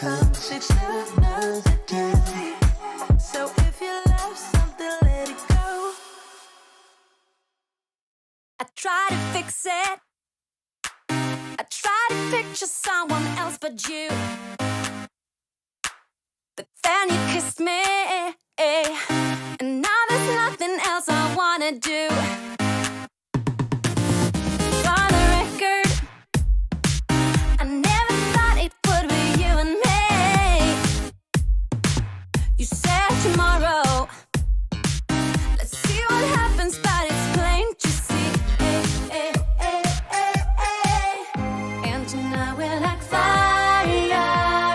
comes, it's another day. So if you love something, let it go. I try to fix it. I try to picture someone else but you. But then you kissed me, and now there's nothing else I wanna do. For the record, I never thought it would be you and me. You said tomorrow, let's see what happens, but it's plain to see. And tonight we're like fire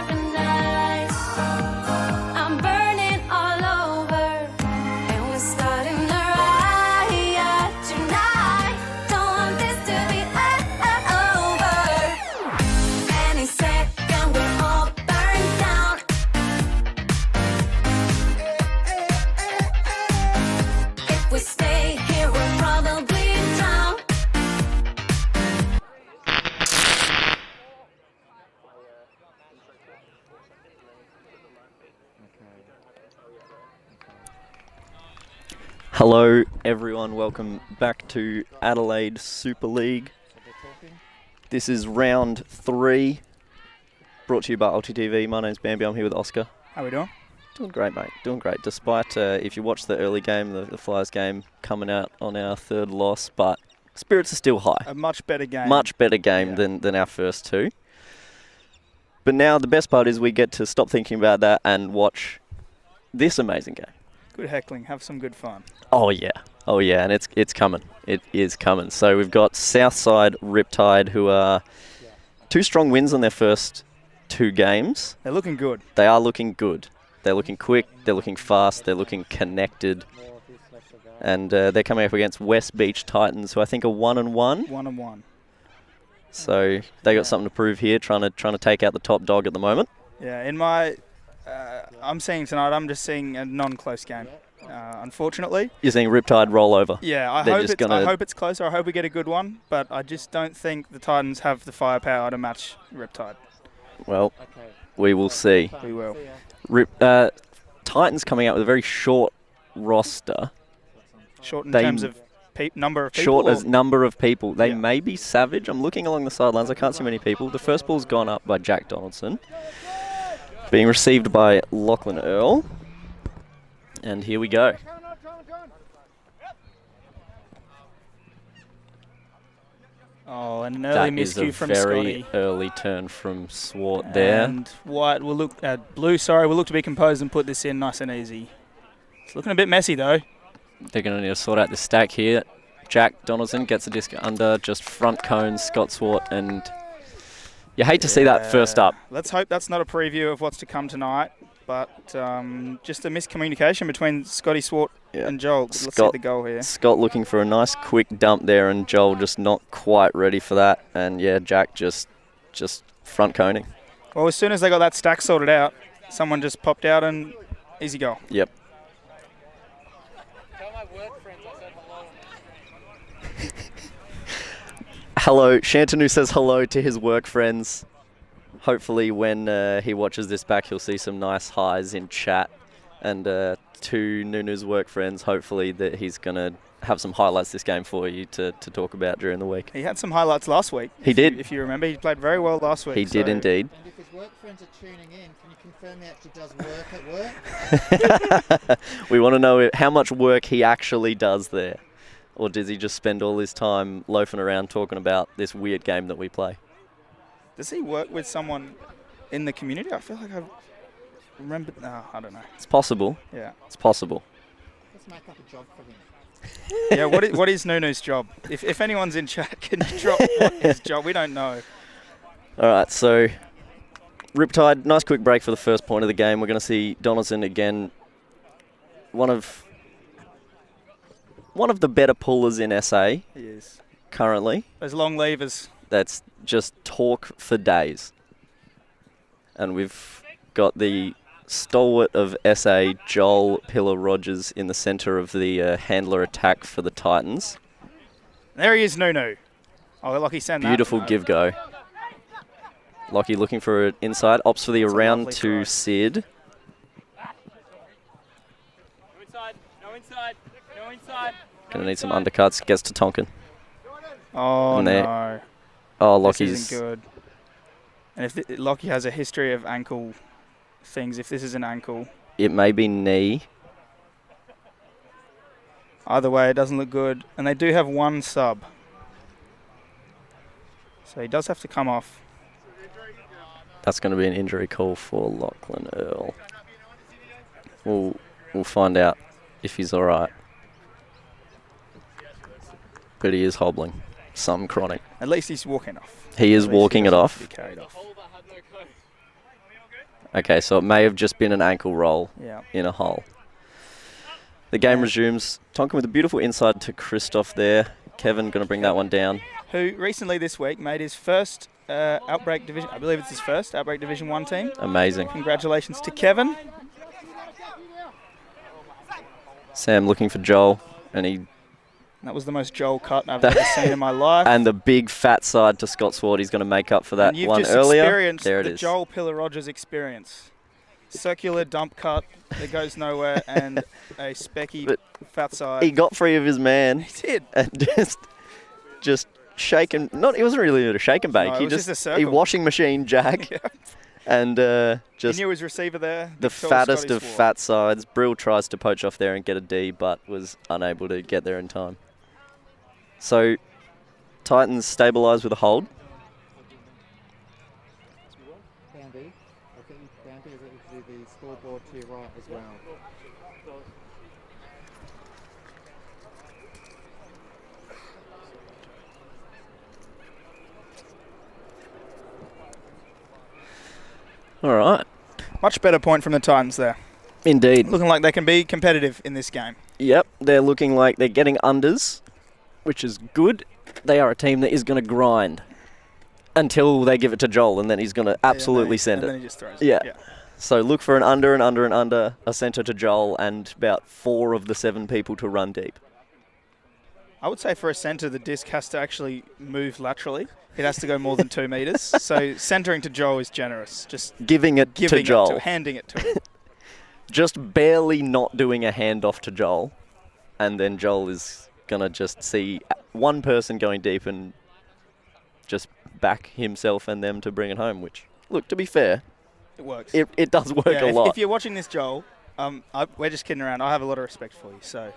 and ice. I'm burning all over, and we're starting a riot tonight. Don't want this to be over. Any second we're all burned down. If we stay here, we'll probably drown. Hello everyone, welcome back to Adelaide Super League. This is round 3, brought to you by ULTI.TV. My name's Bambi, I'm here with Oscar. How we doing? Doing great, mate, doing great. Despite, if you watch the early game, the Flyers game, coming out on our 3rd loss, but spirits are still high. A much better game. Much better game than our first 2. But now the best part is we get to stop thinking about that and watch this amazing game. Good heckling. Have some good fun. Oh yeah, and it's coming. It is coming. So we've got Southside, Riptide, who are 2 strong wins on their first 2 games. They're looking good. They are looking good. They're looking quick. They're looking fast. They're looking connected. And they're coming up against West Beach Titans, who I think are 1-1. 1-1. So they got something to prove here, trying to take out the top dog at the moment. Yeah. In my, I'm just seeing a non-close game. Unfortunately. You're seeing Riptide roll over. Yeah, I hope it's closer. I hope we get a good one, but I just don't think the Titans have the firepower to match Riptide. Well, we will see. We will. Titans coming out with a very short roster. Short in terms of number of people? Short as number of people. They Yeah. may be savage. I'm looking along the sidelines. I can't see many people. The first ball's gone up by Jack Donaldson. Being received by Lachlan Earl. And here we go. Oh, and an early miscue from Scotty. That is a very early turn from Swart there. And white will look blue. Sorry, will look to be composed and put this in nice and easy. It's looking a bit messy though. They're going to need to sort out the stack here. Jack Donaldson gets a disc under, just front cone, Scott Swart, and you hate to see that first up. Let's hope that's not a preview of what's to come tonight, but just a miscommunication between Scotty Swart and Joel. Let's see the goal here. Scott looking for a nice quick dump there, and Joel just not quite ready for that. And yeah, Jack just front coning. Well, as soon as they got that stack sorted out, someone just popped out and easy goal. Yep. Hello, Shantanu says hello to his work friends. Hopefully when he watches this back, he'll see some nice highs in chat. And to Nunu's work friends, hopefully that he's going to have some highlights this game for you to talk about during the week. He had some highlights last week. He did. If you remember, he played very well last week. He did indeed. And if his work friends are tuning in, can you confirm he actually does work at work? We want to know how much work he actually does there. Or does he just spend all his time loafing around talking about this weird game that we play? Does he work with someone in the community? I feel like I remember. No, I don't know. It's possible. Yeah. It's possible. Let's make up a job for him. Yeah, what is Nunu's job? If anyone's in chat, can you drop what his job? We don't know. All right, so Riptide, nice quick break for the first point of the game. We're going to see Donaldson again, one of the better pullers in SA. He is. Currently. Those long levers. That's just talk for days. And we've got the stalwart of SA, Joel Pillar-Rogers, in the centre of the handler attack for the Titans. There he is, Nunu. Oh, lucky send that. Beautiful give-go. Lockie looking for it inside. Opts for the That's a around lovely to throw. Sid. Gonna need some undercuts. Gets to Tonkin. Oh, And there- no. Oh, This Lockie's. isn't good. And if Lockie has a history of ankle things, if this is an ankle, It may be knee. either way, it doesn't look good. And they do have one sub. So he does have to come off. That's going to be an injury call for Lachlan Earl. We'll find out if he's all right. But he is hobbling. Some chronic. At least he's walking off. He is At least walking he it doesn't off. have to be carried off. Okay, so it may have just been an ankle roll Yeah. in a hole. The game resumes. Tonkin with a beautiful inside to Christoph there. Kevin going to bring that one down. Who recently this week made his first Outbreak Division, I believe it's his first Outbreak Division 1 team. Amazing. Congratulations to Kevin. Sam looking for Joel, and That was the most Joel cut I've ever seen in my life. and the big fat side to Scott Swart. He's going to make up for that And you've one just earlier. experienced There it the is. Joel Pillar Rogers experience. Circular dump cut that goes nowhere and a specky But fat side. He got free of his man He did. and just shaken. Not, it wasn't really a shake and bake. No, it He was just a he circle. washing machine jack, Yeah. and He just knew his receiver there. the Big tall fattest Scotty of Swart. fat sides. Brill tries to poach off there and get a D, but was unable to get there in time. So Titans stabilise with a hold. Bambi, I think Bambi is able to do the scoreboard to your right as well. All right. Much better point from the Titans there. Indeed. Looking like they can be competitive in this game. Yep, they're looking like they're getting unders, which is good. They are a team that is going to grind until they give it to Joel, and then he's going to absolutely send and it. then he just throws Yeah. it. So look for an under and under and under, a centre to Joel, and about 4 of the 7 people to run deep. I would say for a centre, the disc has to actually move laterally. It has to go more than 2 metres. So centering to Joel is generous. Just Giving it to giving Joel. it to handing it to him. Just barely not doing a handoff to Joel, and then Joel is going to just see one person going deep and just back himself and them to bring it home, which, look, to be fair, It works. it does work Yeah, a lot. If you're watching this, Joel, we're just kidding around. I have a lot of respect for you. So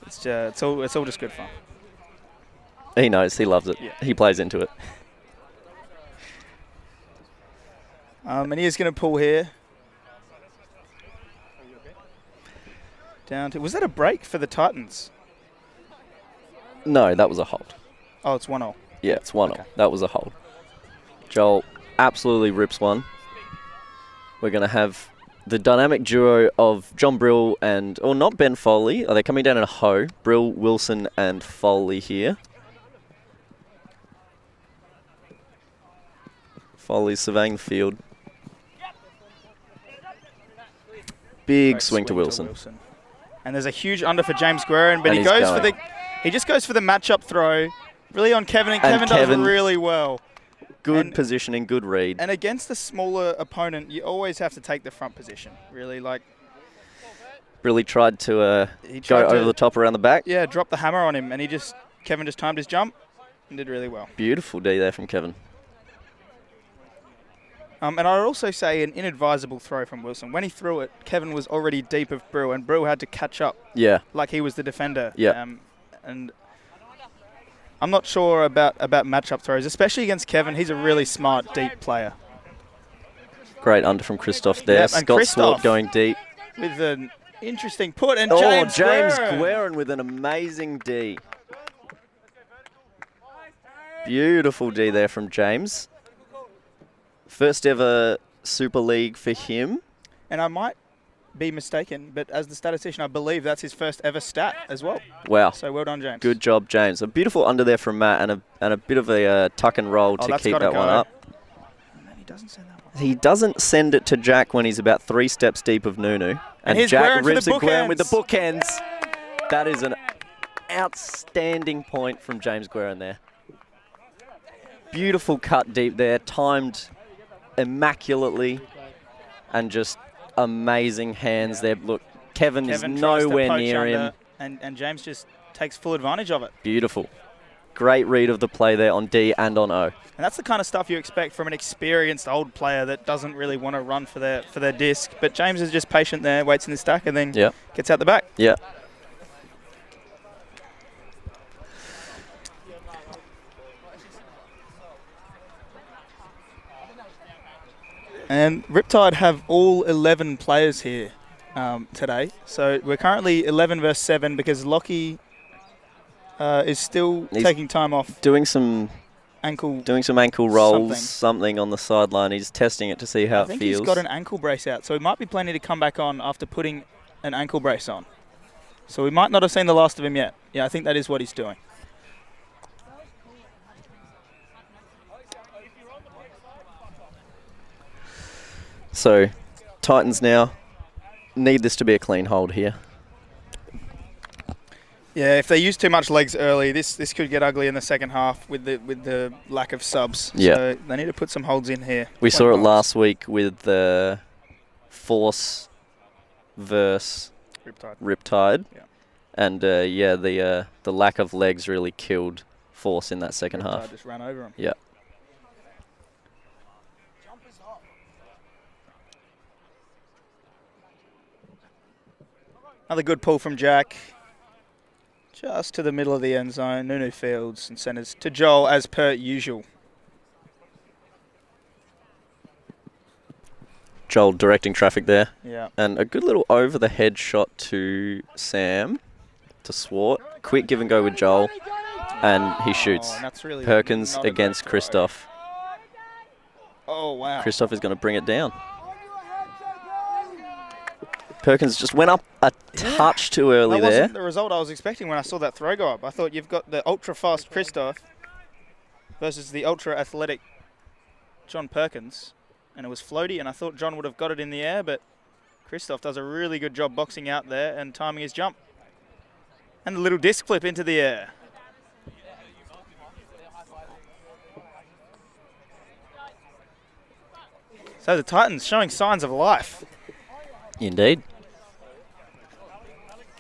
it's all just good fun. He knows, he loves it. Yeah. He plays into it. And he is going to pull here. Down to, was that a break for the Titans? No, that was a hold. Oh, it's 1-0. Yeah, it's 1-0. Okay. That was a hold. Joel absolutely rips one. We're going to have the dynamic duo of John Brill and, or not Ben Foley. Are they coming down in a hoe? Brill, Wilson, and Foley here. Foley's surveying the field. Big Great swing to Wilson. And there's a huge under for James Guerin, but And he he's goes for going. he just goes for the matchup throw, really on Kevin, and Kevin does really well. Good And- positioning, good read. And against the smaller opponent, you always have to take the front position. Really, like Really tried to he go tried over the top around the back. Yeah, drop the hammer on him, and Kevin just timed his jump and did really well. Beautiful D there from Kevin. And I'd also say an inadvisable throw from Wilson. When he threw it, Kevin was already deep of Brill, and Brill had to catch up Yeah. like he was the defender. Yeah. And I'm not sure about matchup throws, especially against Kevin. He's a really smart, deep player. Great under from Christoph there. Yep, and Scott Christoph Swart going deep. With an interesting put, and James Guerin. Guerin with an amazing D. Beautiful D there from James. First ever Super League for him. And I might be mistaken, but as the statistician, I believe that's his first ever stat as well. Wow. So well done, James. Good job, James. A beautiful under there from Matt, and a bit of a tuck and roll to that's keep gotta that one go. up. And then he doesn't send that one. He doesn't send it to Jack when he's about 3 steps deep of Nunu. And here's Jack Guerin for rips the it Guerin with the bookends. bookends. That is an outstanding point from James Guerin there. Beautiful cut deep there, timed immaculately, and just amazing hands there. Look, Kevin is tries to nowhere poach near under, him. and James just takes full advantage of it. Beautiful. Great read of the play there on D and on O. And that's the kind of stuff you expect from an experienced old player that doesn't really want to run for their disc. But James is just patient there, waits in the stack, and then gets out the back. Yeah. And Riptide have all 11 players here today. So we're currently 11 versus 7 because Lockie is still taking time off. Doing some ankle rolls, something on the sideline. He's testing it to see how it feels. I think he's got an ankle brace out, so he might be planning to come back on after putting an ankle brace on. So we might not have seen the last of him yet. Yeah, I think that is what he's doing. So, Titans now need this to be a clean hold here. Yeah, if they use too much legs early, this could get ugly in the second half with the lack of subs. Yeah. So they need to put some holds in here. We saw it last week with the Force versus Riptide. Yeah. And the lack of legs really killed Force in that second half. Just ran over him. Yeah. Another good pull from Jack. Just to the middle of the end zone. Nunu fields and centers to Joel as per usual. Joel directing traffic there. Yeah. And a good little over the head shot to Sam to Swart. Quick give and go with Joel. And he shoots. And that's really Perkins not a against great throw. Christoph. Oh, wow. Christoph is going to bring it down. Perkins just went up a touch too early that there. wasn't the result I was expecting when I saw that throw go up. I thought you've got the ultra-fast Christoph versus the ultra-athletic John Perkins. And it was floaty, and I thought John would have got it in the air, but Christoph does a really good job boxing out there and timing his jump. And a little disc flip into the air. So the Titans showing signs of life. Indeed.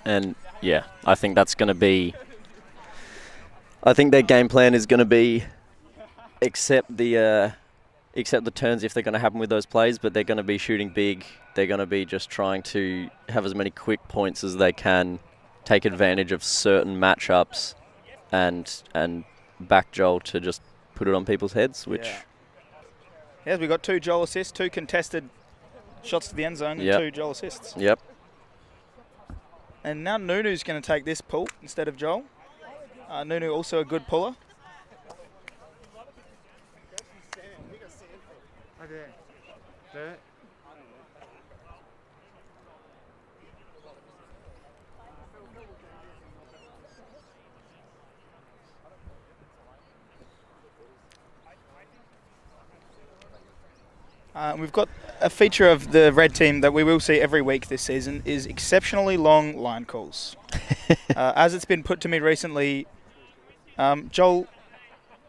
And yeah, I think that's going to be. I think their game plan is going to be accept the turns if they're going to happen with those plays, but they're going to be shooting big. They're going to be just trying to have as many quick points as they can, take advantage of certain matchups, and back Joel to just put it on people's heads, which. Yeah. Yes, we got 2 Joel assists, 2 contested shots to the end zone, and 2 Joel assists. Yep. And now Nunu's going to take this pull instead of Joel. Nunu also a good puller. We've got a feature of the red team that we will see every week this season is exceptionally long line calls. As it's been put to me recently, Joel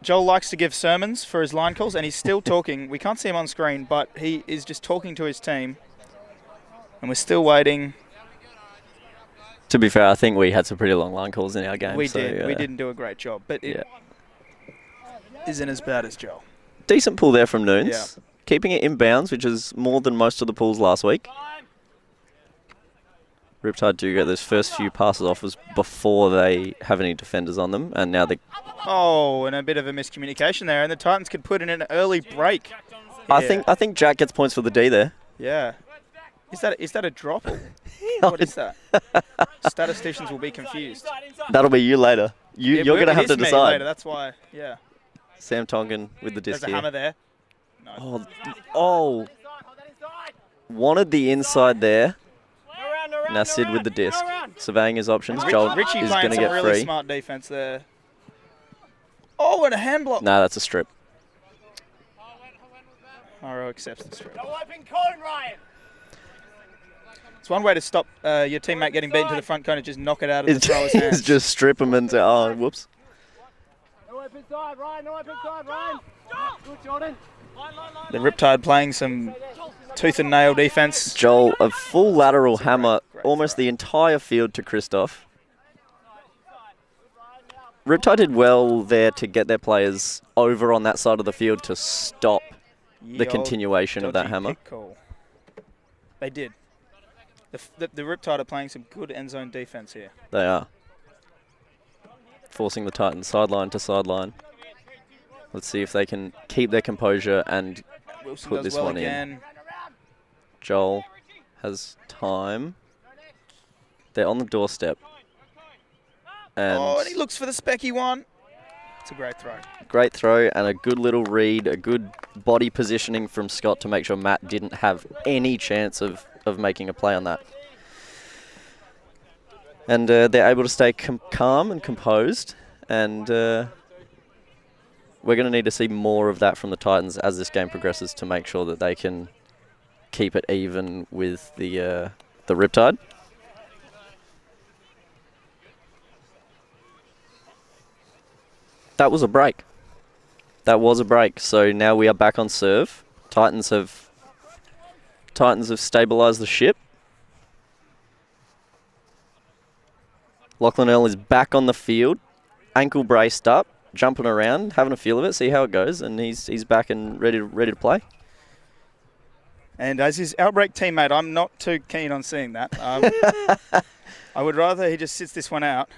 likes to give sermons for his line calls, and he's still talking. We can't see him on screen, but he is just talking to his team, and we're still waiting. To be fair, I think we had some pretty long line calls in our game. We did. We didn't do a great job, but it isn't as bad as Joel. Decent pull there from Nunes. Yeah. Keeping it in bounds, which is more than most of the pulls last week. Riptide do get those first few passes off was before they have any defenders on them, and now they. Oh, and a bit of a miscommunication there, and the Titans could put in an early break. I think Jack gets points for the D there. Yeah. Is that a drop? What is that? Statisticians will be confused. That'll be you later. You're going to have to decide. Later, that's why, yeah. Sam Tongan with the disc There's a hammer there. No. Oh. Wanted the inside there. Now Sid with the disc. Surveying his options. Joel Richie is playing going to some get really free. smart defense there. Oh, and a hand block. No, that's a strip. RO accepts the strip. It's one way to stop your teammate getting beaten to the front cone and just knock it out of the thrower's hands. Just strip him and say, oh, whoops. The Riptide playing some tooth and nail defence. Joel, a full lateral hammer, almost the entire field to Christoph. Riptide did well there to get their players over on that side of the field to stop the continuation of that hammer. Pick call. They did. The Riptide are playing some good end zone defence here. They are. Forcing the Titans sideline to sideline. Let's see if they can keep their composure and Wilson put does this well one again. in. Joel has time. They're on the doorstep. And he looks for the specky one. It's a great throw. Great throw and a good little read, a good body positioning from Scott to make sure Matt didn't have any chance of making a play on that. And they're able to stay calm and composed, and we're going to need to see more of that from the Titans as this game progresses to make sure that they can keep it even with the Riptide. That was a break. That was a break. So now we are back on serve. Titans have stabilised the ship. Lachlan Earl is back on the field, ankle braced up, jumping around, having a feel of it, see how it goes, and he's back and ready to play. And as his outbreak teammate, I'm not too keen on seeing that. I would rather he just sits this one out.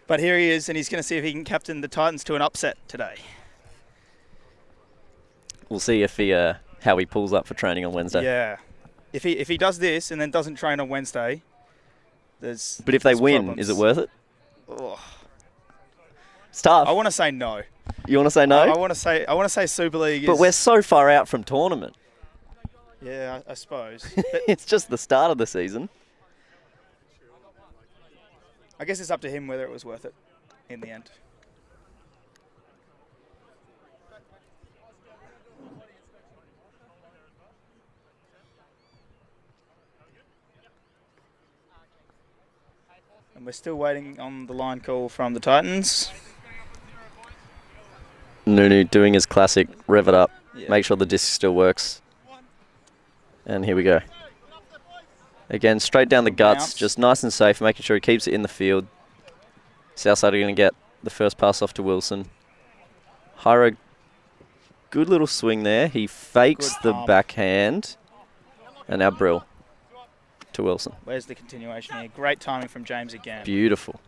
But here he is, and he's going to see if he can captain the Titans to an upset today. We'll see if how he pulls up for training on Wednesday. Yeah. If he does this and then doesn't train on Wednesday, there's But if they win, problems. is it worth it? Oh. It's tough. I want to say no. You want to say no? I want to say Super League is... But we're so far out from tournament. Yeah, I suppose. But It's just the start of the season. I guess it's up to him whether it was worth it in the end. And we're still waiting on the line call from the Titans. Nunu doing his classic rev it up, Yeah. make sure the disc still works. And here we go. Again, straight down the guts, Bounce. just nice and safe, making sure he keeps it in the field. Southside are going to get the first pass off to Wilson. Hyra, good little swing there. He fakes Good the palm. backhand. And now Brill to Wilson. Where's the continuation here? Great timing from James again. Beautiful.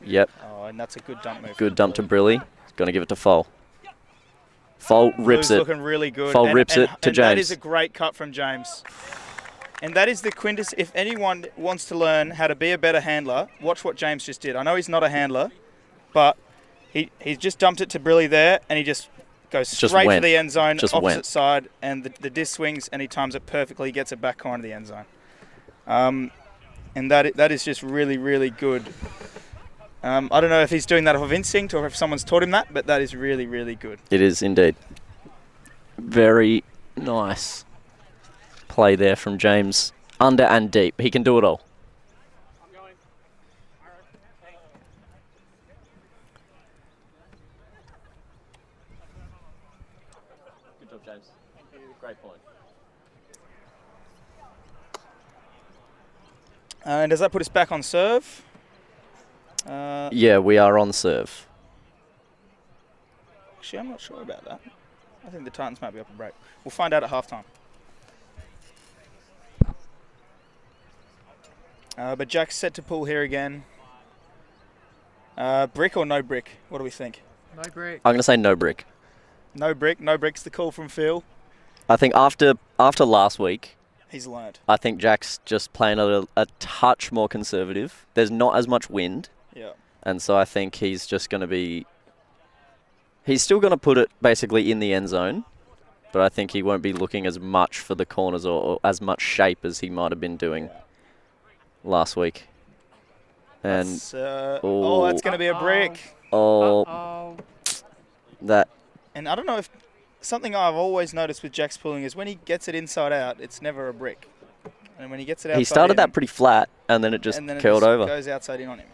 Yep, Oh, and that's a good dump move. good dump to Brilly. He's going to give it to Foal. Foal rips Blue's it. looking really good. Foal rips it to and James. that is a great cut from James. And that is the quintessence. If anyone wants to learn how to be a better handler, watch what James just did. I know he's not a handler, but he just dumped it to Brilly there, and he just goes Just straight for went. the end zone, Just opposite went. side, and the disc swings, and he times it perfectly, gets it back corner of the end zone. And that is just really, really good. I don't know if he's doing that off of instinct or if someone's taught him that, but that is really, really good. It is indeed. Very nice play there from James. Under and deep. He can do it all. Good job, James. Great point. And does that put us back on serve? Yeah, we are on serve. Actually, I'm not sure about that. I think the Titans might be up a break. We'll find out at halftime. But Jack's set to pull here again. Brick or no brick? What do we think? No break. I'm going to say no brick. No brick. No brick's the call from Phil. I think after last week, He's learned. I think Jack's just playing a touch more conservative. There's not as much wind. Yeah. And so I think he's just going to be... He's still going to put it basically in the end zone, but I think he won't be looking as much for the corners or as much shape as he might have been doing last week. And That's going to be a brick. that... And I don't know if... Something I've always noticed with Jack's pulling is when he gets it inside out, it's never a brick. And when he gets it outside He started in, that pretty flat, and then it just and then it curled just over. goes outside in on him.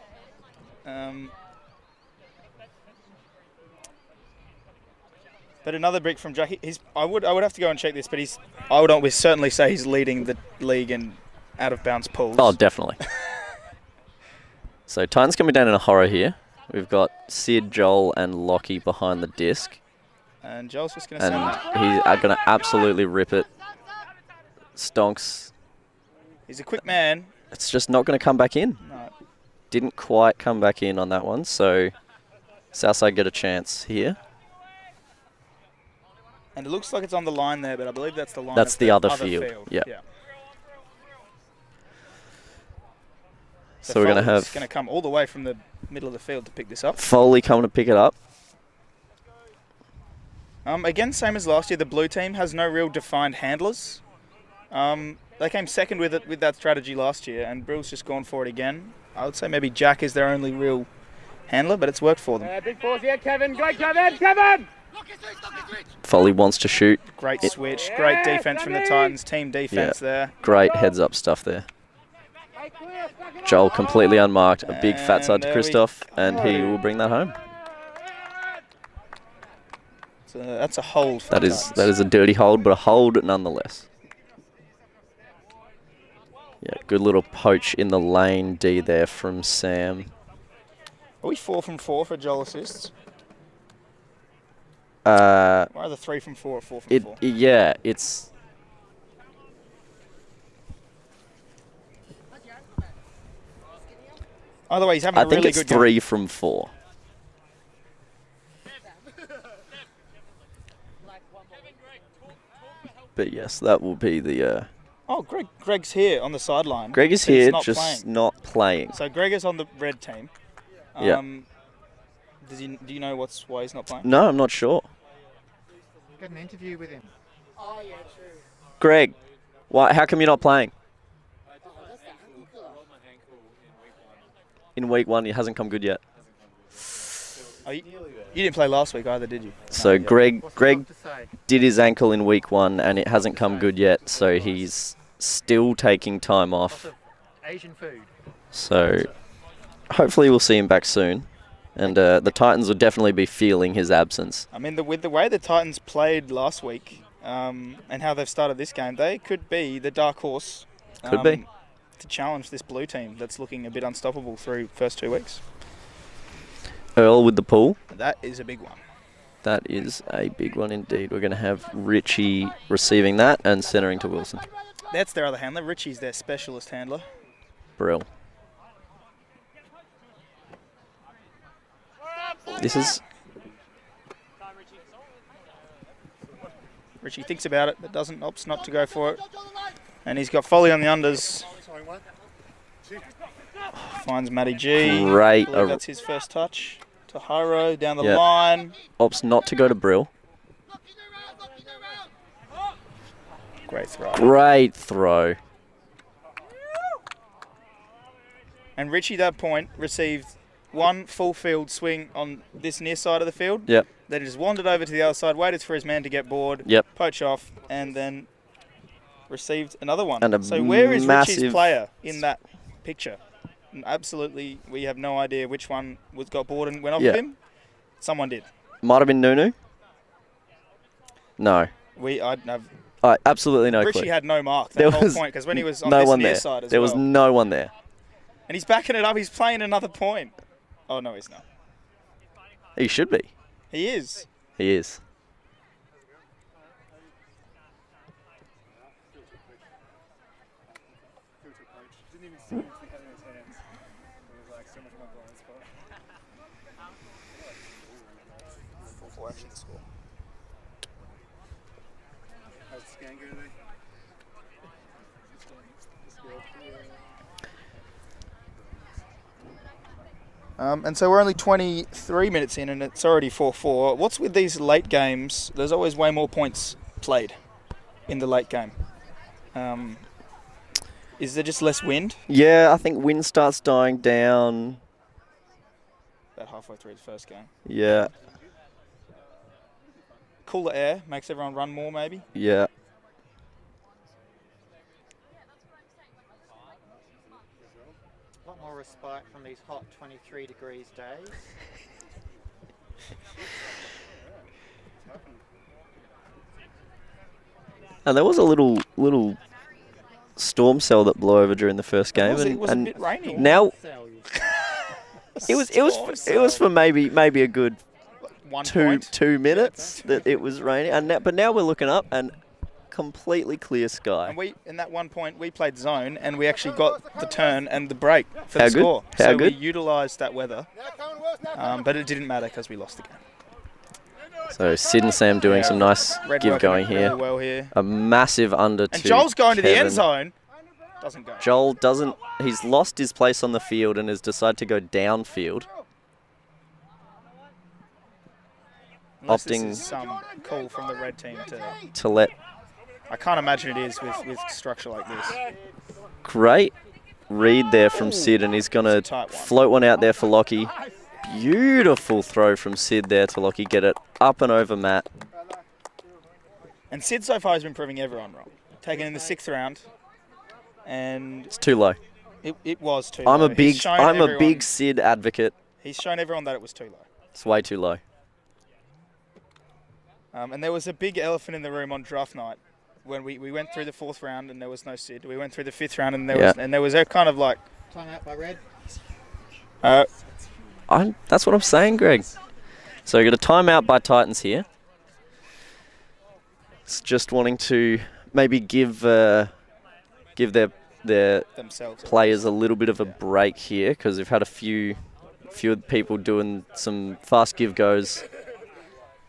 But another brick from Jack. I would have to go and check this, but I would certainly say he's leading the league in out of bounds pulls. Oh, definitely. So Titans coming down in a horror here. We've got Sid, Joel, and Lockie behind the disc. And Joel's just going to send that. He's going to absolutely rip it. Stonks. He's a quick man. It's just not going to come back in. No. Didn't quite come back in on that one, so Southside get a chance here. And it looks like it's on the line there, but I believe that's the line. That's of the other field. Yeah. So we're going to have... It's going to come all the way from the middle of the field to pick this up. Foley coming to pick it up. Again, same as last year, the blue team has no real defined handlers. They came second with that strategy last year, and Brill's just gone for it again. I would say maybe Jack is their only real handler, but it's worked for them. Big force here, Kevin. Great, Kevin! Kevin! Foley wants to shoot. Great switch. Great defense from the Titans. Team defense there. Great heads-up stuff there. Joel completely unmarked. A big fat side to Christoph, and he will bring that home. So that's a hold for That is a dirty hold, but a hold nonetheless. Yeah, good little poach in the lane D there from Sam. Are we 4 from 4 for Joel assists? Uh, Or either 3 from 4 or 4 from 4? Yeah, it's... Either way, he's having a I really think good it's 3 from 4. But yes, that will be the... Oh, Greg's here on the sideline. Greg is but he's here, not just playing. not playing. So Greg is on the red team. Yeah. Do you know why he's not playing? No, I'm not sure. Got an interview with him. Greg, how come you're not playing? In week 1, it hasn't come good yet. Oh, you didn't play last week either, did you? So No, Greg To say. did his ankle in week 1, and it hasn't come good yet, so he's still taking time Lots off. of Asian food. So hopefully we'll see him back soon. And the Titans will definitely be feeling his absence. I mean, with the way the Titans played last week and how they've started this game, they could be the dark horse. Could be. To challenge this blue team that's looking a bit unstoppable through first 2 weeks. Earl with the pull. That is a big one. That is a big one indeed. We're going to have Richie receiving that and centering to Wilson. That's their other handler. Richie's their specialist handler. Brill. This is... Richie thinks about it, but opts not to go for it. And he's got Foley on the unders. Finds Matty G. Great. I believe that's his first touch. To Hiro down the Yeah. line. Opts not to go to Brill. Great throw. Great throw. And Richie, that point, received one full field swing on this near side of the field. Yep. Then he just wandered over to the other side, waited for his man to get bored, Yep. poach off, and then received another one. And a So where is Richie's massive- player in that picture? Absolutely, we have no idea which one got bored and went off Yeah. of him. Someone did. Might have been Nunu. No. I Absolutely no Richie clue. had no mark that There whole was point because when he was on no this one near there. side as There well. was no one there. And he's backing it up. He's playing another point. Oh, no, he's not. He should be. He is. He is. And so we're only 23 minutes in and it's already 4-4. What's with these late games? There's always way more points played in the late game. Is there just less wind? Yeah, I think wind starts dying down. About halfway through the first game. Yeah. Cooler air makes everyone run more maybe. Yeah. A lot more respite from these hot 23 degrees days. And there was a little storm cell that blew over during the first game, It was a bit rainy. now Cells. it was for maybe a good 1 point. 2 minutes that it was raining, but now we're looking up and completely clear sky. And we, in that 1 point, we played zone and we actually got the turn and the break for How the good? score. How so good? we utilised that weather, but it didn't matter because we lost the game. So Sid and Sam doing some nice Red give working going really here. well here. A massive under And to Joel's going to the Kevin. end zone. Doesn't go. Joel doesn't. He's lost his place on the field and has decided to go downfield. Unless opting- this is some call from the red team To let I can't imagine it is with structure like this. great read there from Sid, and he's going It's a to tight one. float one out there for Lockie. Beautiful throw from Sid there to Lockie. Get it up and over Matt. And Sid so far has been proving everyone wrong. Taken in the 6th round, and It's too low. it was too I'm low. a big He's shown everyone- Sid advocate. He's shown everyone that it was too low. It's way too low. And there was a big elephant in the room on draft night when we went through the 4th round and there was no Sid. We went through the 5th round and there was a kind of like Time out by Red. That's what I'm saying, Greg. So we got a timeout by Titans here. It's just wanting to maybe give their themselves. players a little bit of a break here, because we've had a few people doing some fast give goes.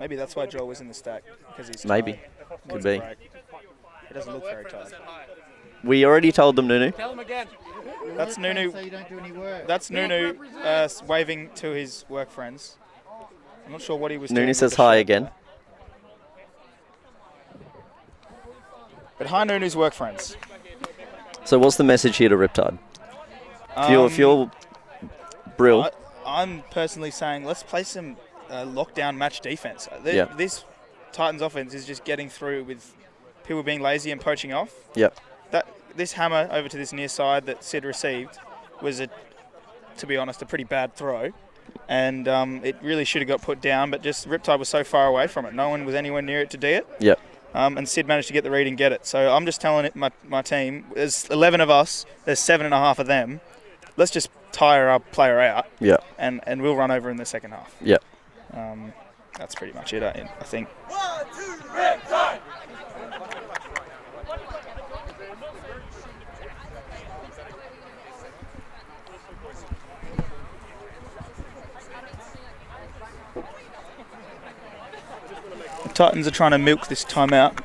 Maybe that's why Joel was in the stack, because he's Maybe. tired. Could Wants a be. break. He doesn't look very tired. We already told them, Nunu. Tell him again. That's Nunu. So you don't do any work. That's Nunu waving to his work friends. I'm not sure what he was doing. Nunu with says the hi shot. again. But hi, Nunu's work friends. So what's the message here to Riptide? If you're Brill, I'm personally saying let's play some lockdown match defense. Yeah. This Titans offense is just getting through with people being lazy and poaching off. yep. This hammer over to this near side that Sid received was, to be honest, a pretty bad throw. And it really should have got put down, but just Riptide was so far away from it. No one was anywhere near it to do it. Yep. And Sid managed to get the read and get it. So I'm just telling it, my team, there's 11 of us, there's 7.5 of them. Let's just tire our player out, Yep. and we'll run over in the second half. Yep. That's pretty much it, I think. Titans are trying to milk this timeout.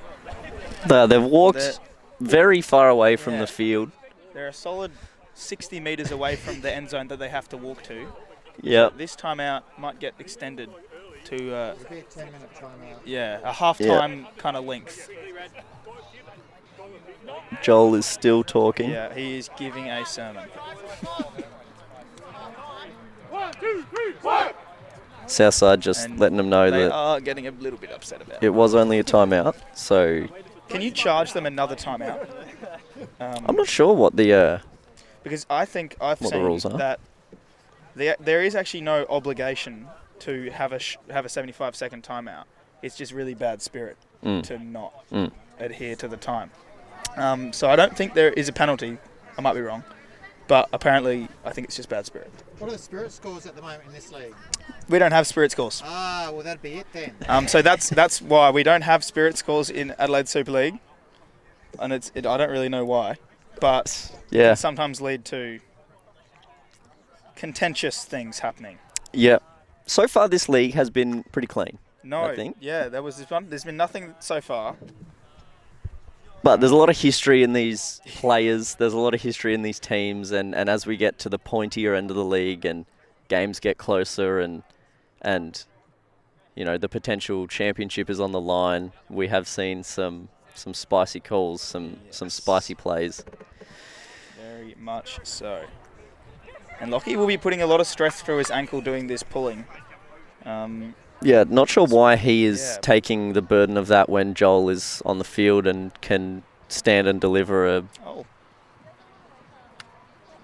They've walked They're- very far away from Yeah. the field. They're a solid 60 metres away from the end zone that they have to walk to. Yep. This timeout might get extended to It'll be a 10-minute timeout. a half-time kind of length. Joel is still talking. Yeah, he is giving a sermon. Southside just And letting them know They that are getting a little bit upset about it. it was only a timeout. So Can you charge them another timeout? I'm not sure what the Because I think I've What the seen rules are. that there is actually no obligation to have a 75-second timeout. It's just really bad spirit to not adhere to the time. So I don't think there is a penalty. I might be wrong. But apparently, I think it's just bad spirit. What are the spirit scores at the moment in this league? We don't have spirit scores. Ah, well, that'd be it then. So that's why we don't have spirit scores in Adelaide Super League. And I don't really know why. But it yeah. can sometimes lead to contentious things happening. Yeah. So far this league has been pretty clean. No, I think. yeah, there was this one. There's been nothing so far. But there's a lot of history in these players. There's a lot of history in these teams, and as we get to the pointier end of the league and games get closer and you know the potential championship is on the line, we have seen some spicy calls, some spicy plays. Very much so. And Lockie will be putting a lot of stress through his ankle doing this pulling. Yeah, not sure why he is Yeah. taking the burden of that when Joel is on the field and can stand and deliver a Oh,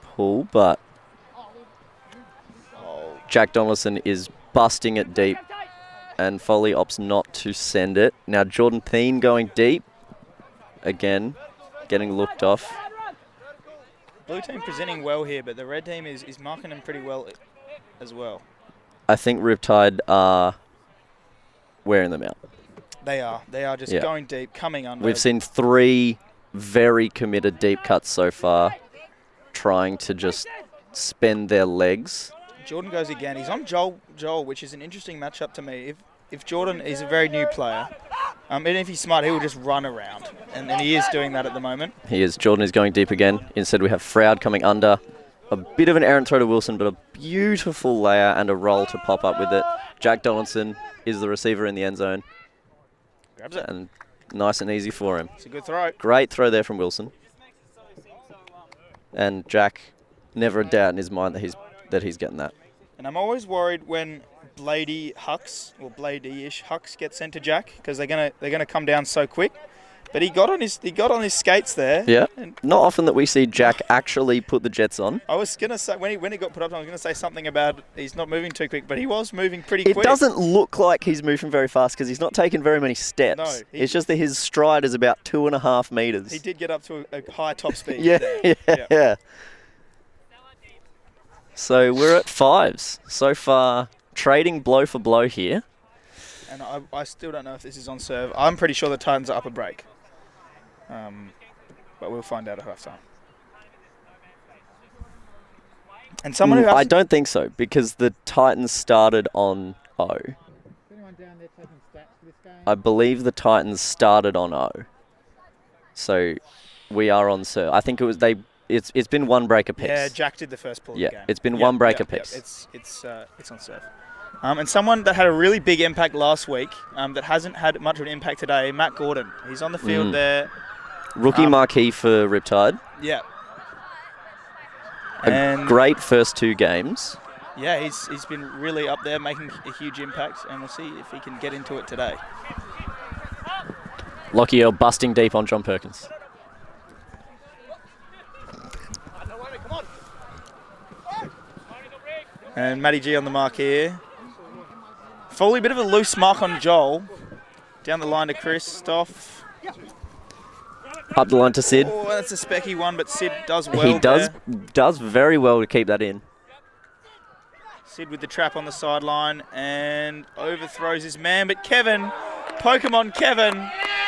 pull, but Jack Donaldson is busting it deep, and Foley opts not to send it. Now Jordan Thien going deep. Again, getting looked off. Blue team presenting well here, but the red team is marking them pretty well as well. I think Riptide are wearing them out. They are just going deep, coming under. We've seen 3 very committed deep cuts so far, trying to just spend their legs. Jordan goes again. He's on Joel, which is an interesting matchup to me. If Jordan is a very new player, and if he's smart, he will just run around. And he is doing that at the moment. He is. Jordan is going deep again. Instead, we have Froud coming under. A bit of an errant throw to Wilson, but a beautiful layer and a roll to pop up with it. Jack Donaldson is the receiver in the end zone. Grabs it. And nice and easy for him. It's a good throw. Great throw there from Wilson. And Jack, never a doubt in his mind that he's getting that. And I'm always worried when Bladey Hucks, or Bladey-ish Hucks, get sent to Jack, because they're gonna come down so quick. But he got on his skates there. Yeah. Not often that we see Jack actually put the Jets on. I was gonna say when he got put up, I was gonna say something about he's not moving too quick, but he was moving pretty quick. It doesn't look like he's moving very fast because he's not taking very many steps. No, it's just that his stride is about 2.5 meters. He did get up to a high top speed. Yeah. So we're at 5s so far, trading blow for blow here. And I still don't know if this is on serve. I'm pretty sure the Titans are up a break. But we'll find out at halftime. And someone who I don't think so, because the Titans started on O. Anyone down there taking stats for this game? I believe the Titans started on O. So we are on serve. I think it's been one break apiece. Yeah, Jack did the first pull of the game. It's been one break apiece. It's on serve. And someone that had a really big impact last week, that hasn't had much of an impact today, Matt Gordon. He's on the field there. Rookie marquee for Riptide. Yeah. A great first 2 games. Yeah, he's been really up there, making a huge impact, and we'll see if he can get into it today. Lockie Earl busting deep on John Perkins. And Matty G on the mark here. Foley, bit of a loose mark on Joel. Down the line to Christoph. Up the line to Sid. Oh, that's a specky one, but Sid does well. He does very well to keep that in. Sid with the trap on the sideline and overthrows his man. But Kevin, Pokemon Kevin,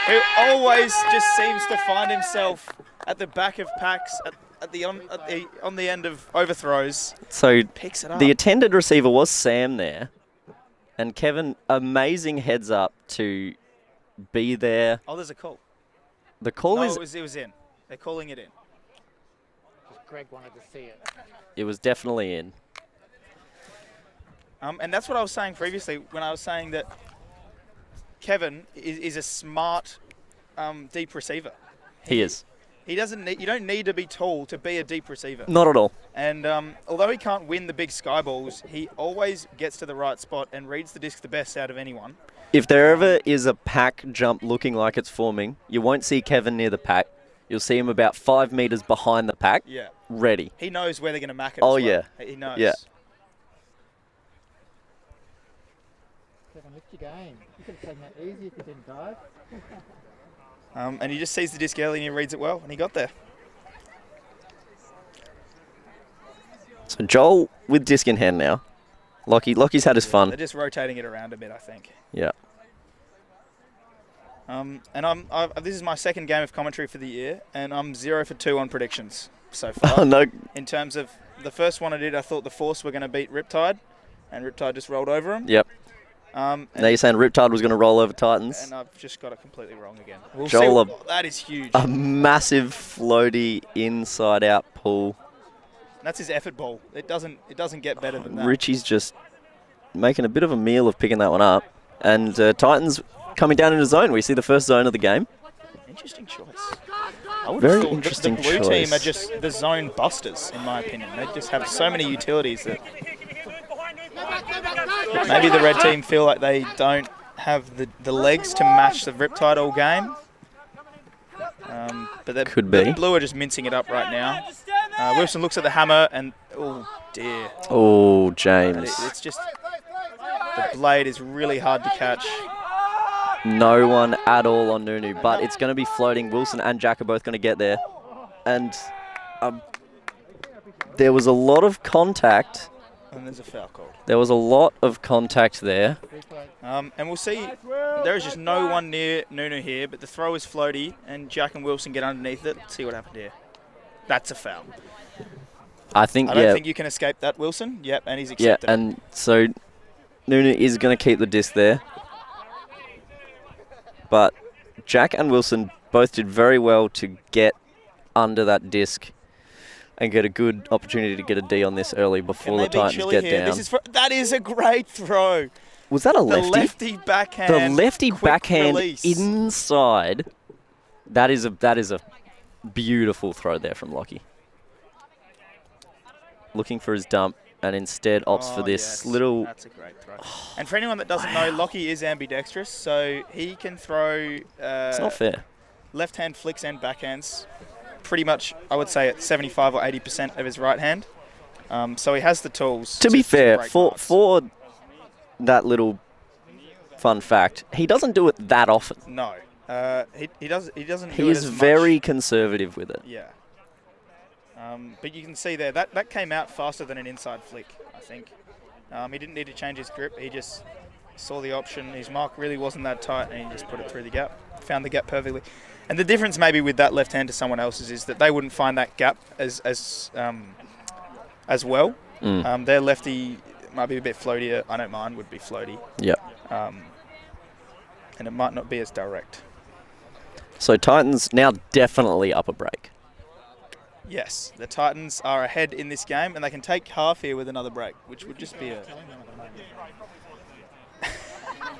who always just seems to find himself at the back of packs, on the end of overthrows. So picks it up. The attended receiver was Sam there. And Kevin, amazing heads up to be there. Oh, there's a call. The call it was in. They're calling it in. Greg wanted to see it. It was definitely in. And that's what I was saying previously when I was saying that Kevin is a smart deep receiver. He is. He doesn't need. You don't need to be tall to be a deep receiver. Not at all. And although he can't win the big sky balls, he always gets to the right spot and reads the disc the best out of anyone. If there ever is a pack jump looking like it's forming, you won't see Kevin near the pack. You'll see him about 5 meters behind the pack. Yeah. Ready. He knows where they're going to mack it. Oh, as well. yeah. He knows. Yeah. Kevin, lift your game. You could have taken that easy if you didn't dive. And he just sees the disc early and he reads it well, and he got there. So Joel with disc in hand now. Lockie's had his fun. They're just rotating it around a bit, I think. Yeah. And this is my second game of commentary for the year, and I'm 0 for 2 on predictions so far. Oh, no. In terms of the first one I did, I thought the Force were going to beat Riptide, and Riptide just rolled over them. Yep. Now you're saying Riptide was going to roll over Titans? And I've just got it completely wrong again. We'll Joel, see. That is huge. A massive floaty inside-out pull. That's his effort ball. It doesn't get better than that. Richie's just making a bit of a meal of picking that one up. And Titans coming down into zone. We see the first zone of the game. Interesting choice. I would Very have thought interesting the blue choice. team are just the zone busters, in my opinion. They just have so many utilities that maybe the red team feel like they don't have the legs to match the Riptide all game. But Could be. The blue are just mincing it up right now. Wilson looks at the hammer, and Oh, dear. Oh, And James. it's just, the blade is really hard to catch. No one at all on Nunu, but it's going to be floating. Wilson and Jack are both going to get there. And there was a lot of contact. And there's a foul called. There was a lot of contact there. And we'll see, there is just no one near Nunu here, but the throw is floaty, and Jack and Wilson get underneath it. Let's see what happened here. That's a foul. I think, I don't think you can escape that, Wilson. Yep, and he's yeah, accepted it. and so Nunu is going to keep the disc there. But Jack and Wilson both did very well to get under that disc and get a good opportunity to get a D on this early before the Titans get down. That is a great throw. Was that a lefty? The lefty backhand. The lefty quick backhand release. inside. That is a beautiful throw there from Lockie. Looking for his dump and instead opts for this little. That's a great throw. And for anyone that doesn't know, Lockie is ambidextrous, so he can throw. It's not fair. Left-hand flicks and backhands. Pretty much, I would say, at 75 or 80% of his right hand. So he has the tools. To be fair, break for marks. that little fun fact, he doesn't do it that often. No, he doesn't. He doesn't. He do it is as very much. conservative with it. Yeah. But you can see there that came out faster than an inside flick. I think he didn't need to change his grip. He just saw the option. His mark really wasn't that tight, and he just put it through the gap. Found the gap perfectly. And the difference maybe with that left hand to someone else's is that they wouldn't find that gap as well. Their lefty might be a bit floatier. I know mine would be floaty. Yep. And it might not be as direct. So Titans now definitely up a break. Yes, the Titans are ahead in this game, and they can take half here with another break, which would just be a...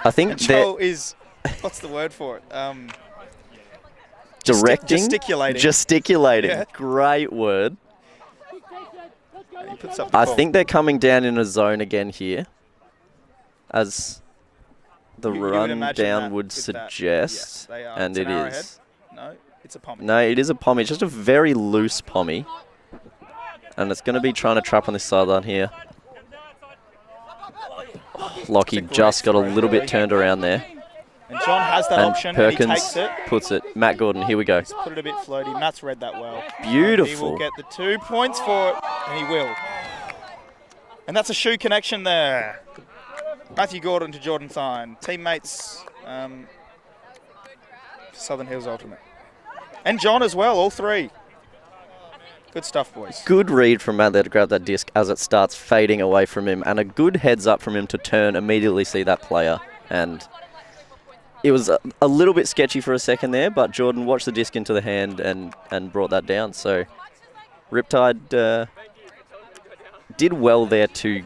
I think Joel is... What's the word for it? directing, gesticulating. Yeah. Great word. He puts up the I ball. think they're coming down in a zone again here, as the You would run imagine down that would with that. suggest, Yes, they are. and It's it an arrowhead. is. No, it's a pommy. No, it is a pommy, just a very loose pommy, and it's going to be trying to trap on this sideline here. Lockie It's a just got a great little throw. bit turned around there. And John has that And option, and he Perkins takes it. puts it. Matt Gordon, here we go. He's put it a bit floaty. Matt's read that well. He Beautiful. will get the 2 points for it, and he will. And that's a shoe connection there. Matthew Gordon to Jordan Thine. Teammates, Southern Hills Ultimate. And John as well, all three. Good stuff, boys. Good read from Matt there to grab that disc as it starts fading away from him, and a good heads up from him to turn, immediately see that player. And it was a little bit sketchy for a second there, but Jordan watched the disc into the hand and brought that down. So Riptide did well there to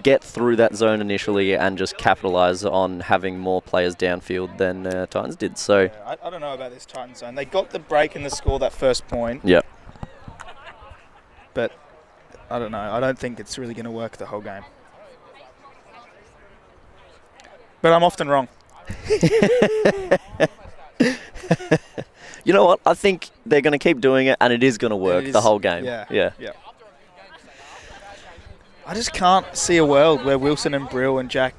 get through that zone initially and just capitalise on having more players downfield than Titans did. So Yeah, I don't know about this Titan zone. They got the break and the score that first point, yep. but I don't know. I don't think it's really going to work the whole game. But I'm often wrong. You know what? I think they're going to keep doing it, and it is going to work the whole game. Yeah. I just can't see a world where Wilson and Brill and Jack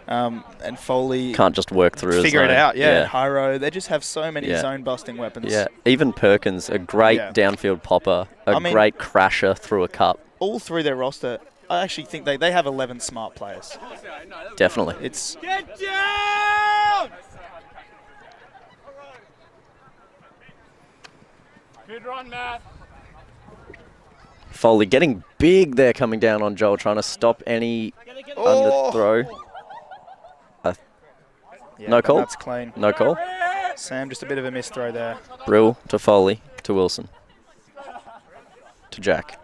and Foley Can't just work through a figure it zone. out. Yeah, and Hyro, they just have so many Yeah. zone-busting weapons. Yeah, even Perkins, a great Yeah. downfield popper, I mean- great crasher through a cup. All through their roster, I actually think they have 11 smart players. Definitely. It's Get down! Good run, Matt. Foley getting big there coming down on Joel, trying to stop any underthrow. yeah, No but call? That's clean. No call. Sam, just a bit of a misthrow there. Brill to Foley to Wilson. To Jack.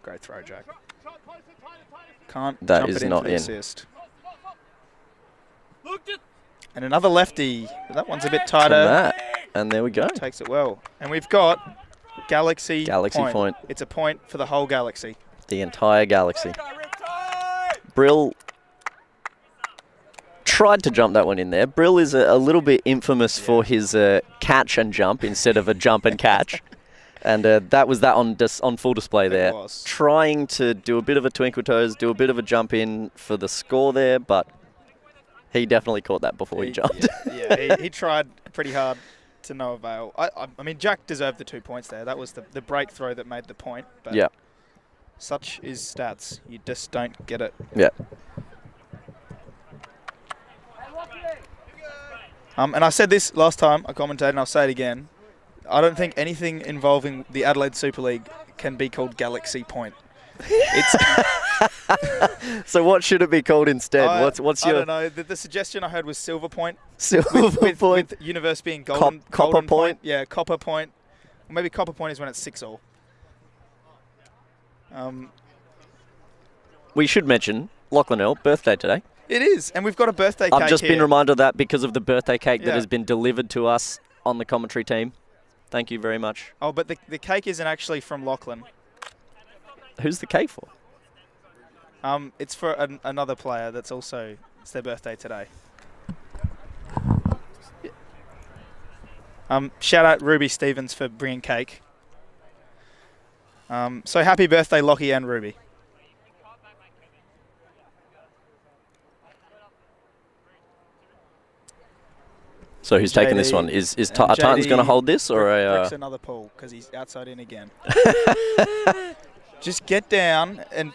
Great throw, Jack. Can't That jump is it in not for the in. assist. And another lefty. That one's a bit To tighter. Matt. And there we go. Takes it well. And we've got Galaxy point. It's a point for the whole Galaxy. The entire galaxy. Brill tried to jump that one in there. Brill is a little bit infamous for his catch and jump instead of a jump and catch. And that was that on full display there. was. Trying to do a bit of a twinkle toes, do a bit of a jump in for the score there, but he definitely caught that before he jumped. He tried pretty hard to no avail. I mean, Jack deserved the 2 points there. That was the break throw that made the point. But Yeah. such is stats. You just don't get it. Yeah. And I said this last time I commentated, and I'll say it again. I don't think anything involving the Adelaide Super League can be called Galaxy Point. It's So what should it be called instead? What's I your don't know. The suggestion I heard was Silver Point. silver with point? Universe being golden. Copper golden Point? Yeah, Copper Point. Or maybe Copper Point is when it's 6-all. We should mention Lachlan Earl, birthday today. It is, and we've got a birthday cake I've just been here. reminded of that because of the birthday cake that Yeah. has been delivered to us on the commentary team. Thank you very much. Oh, but the cake isn't actually from Lachlan. Who's the cake for? It's for another player that's also, it's their birthday today. Shout out Ruby Stevens for bringing cake. So happy birthday, Lockie and Ruby. So who's taking this JD one? Is and are Titans going to JD hold this or Bricks a? another pull because he's outside in again. Just get down and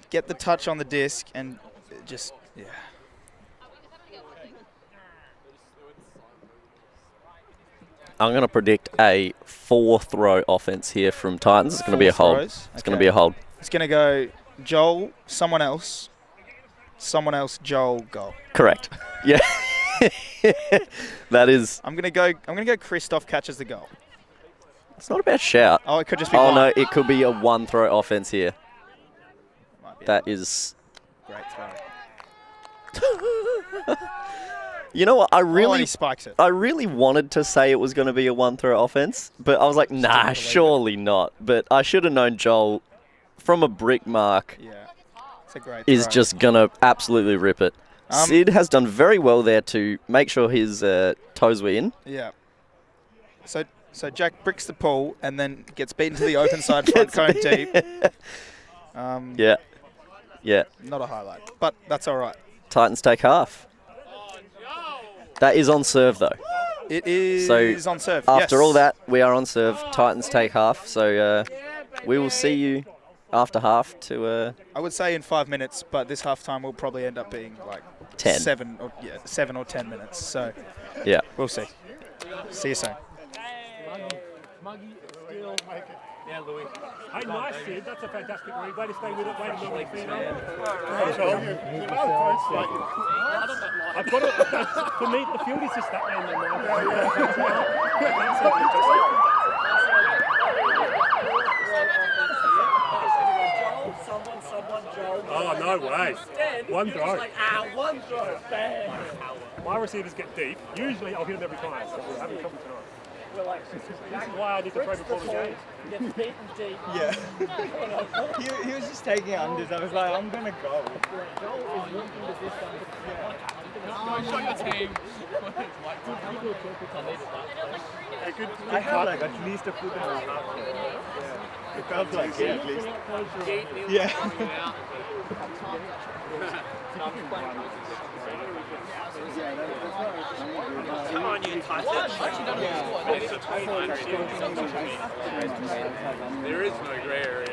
get the touch on the disc and just, yeah. I'm going to predict a 4-throw offense here from Titans. It's going to be a hold. Throws? It's going to be a hold. It's going to go Joel, someone else, Joel, goal. Correct. Yeah. That is. I'm going to go Christoph catches the goal. It's not a bad shout. Oh, it could just be Oh one. no, it could be a 1-throw offense here. Might be That a is. great throw. You know what? Oh, and he spikes it. I really wanted to say it was going to be a 1-throw offense, but I was like, nah, believe it. surely not. But I should have known Joel from a brick mark Yeah, it's a great is throw. just going to absolutely rip it. Sid has done very well there to make sure his toes were in. Yeah. So Jack bricks the pull and then gets beaten to the open side front cone deep. Yeah. Yeah. Not a highlight, but that's all right. Titans take half. That is on serve, though. It is So, on serve. After yes. all that, we are on serve. Titans take half. So we will see you after half to I would say in 5 minutes, but this halftime will probably end up being like 10. 7 or 10 minutes. So Yeah. we'll see. See you soon. Yeah, Louis. Hey, nice, Sid. That's a fantastic read. Way to stay with it. Way to not leave feet on. I've got it. For me, the field is just that Oh, no way. One throw. One throw. Bang. My receivers get deep. Usually I'll hit them every time. So we're having trouble tonight. This is why I did the throw before the game. Gets beaten deep. Yeah. he was just taking unders. I was like, I'm going to go. Show your team. I had like at least a foot and a half. It felt like it at least. Yeah. Come on, you Tyson. There is no grey area.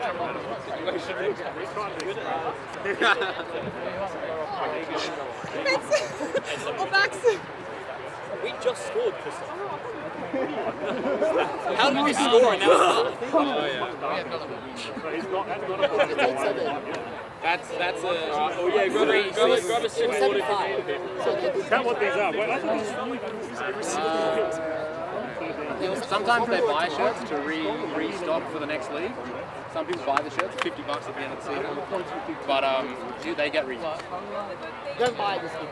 We just scored, Christoph. How did we score in that? That's a. Oh yeah, grab a sip of water. Count what these are. Sometimes they buy shirts to restock for the next league. Some people buy the shirts, $50 at the end of the season. But they get reused. Don't buy this one.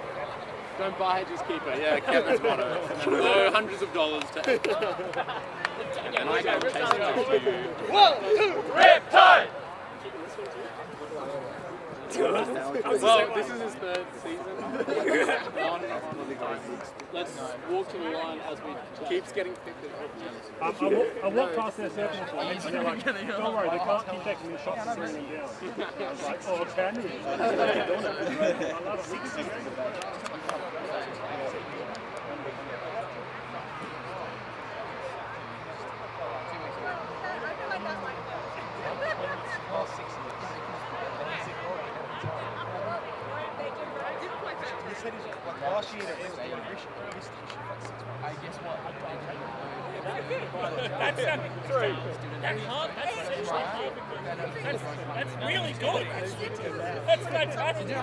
Don't buy it, just keep it. Yeah, Kevin's motto. No hundreds of dollars to. And I go chase it. 1, 2, Riptide! Well, this is his third season. Let's walk to the line as we keeps getting thicker. I walked past their circle before, and they're like, don't worry, they can't keep taking these shots and bring them down. I was like, oh, can you? I love it. Last year, That's really good. That's fantastic. But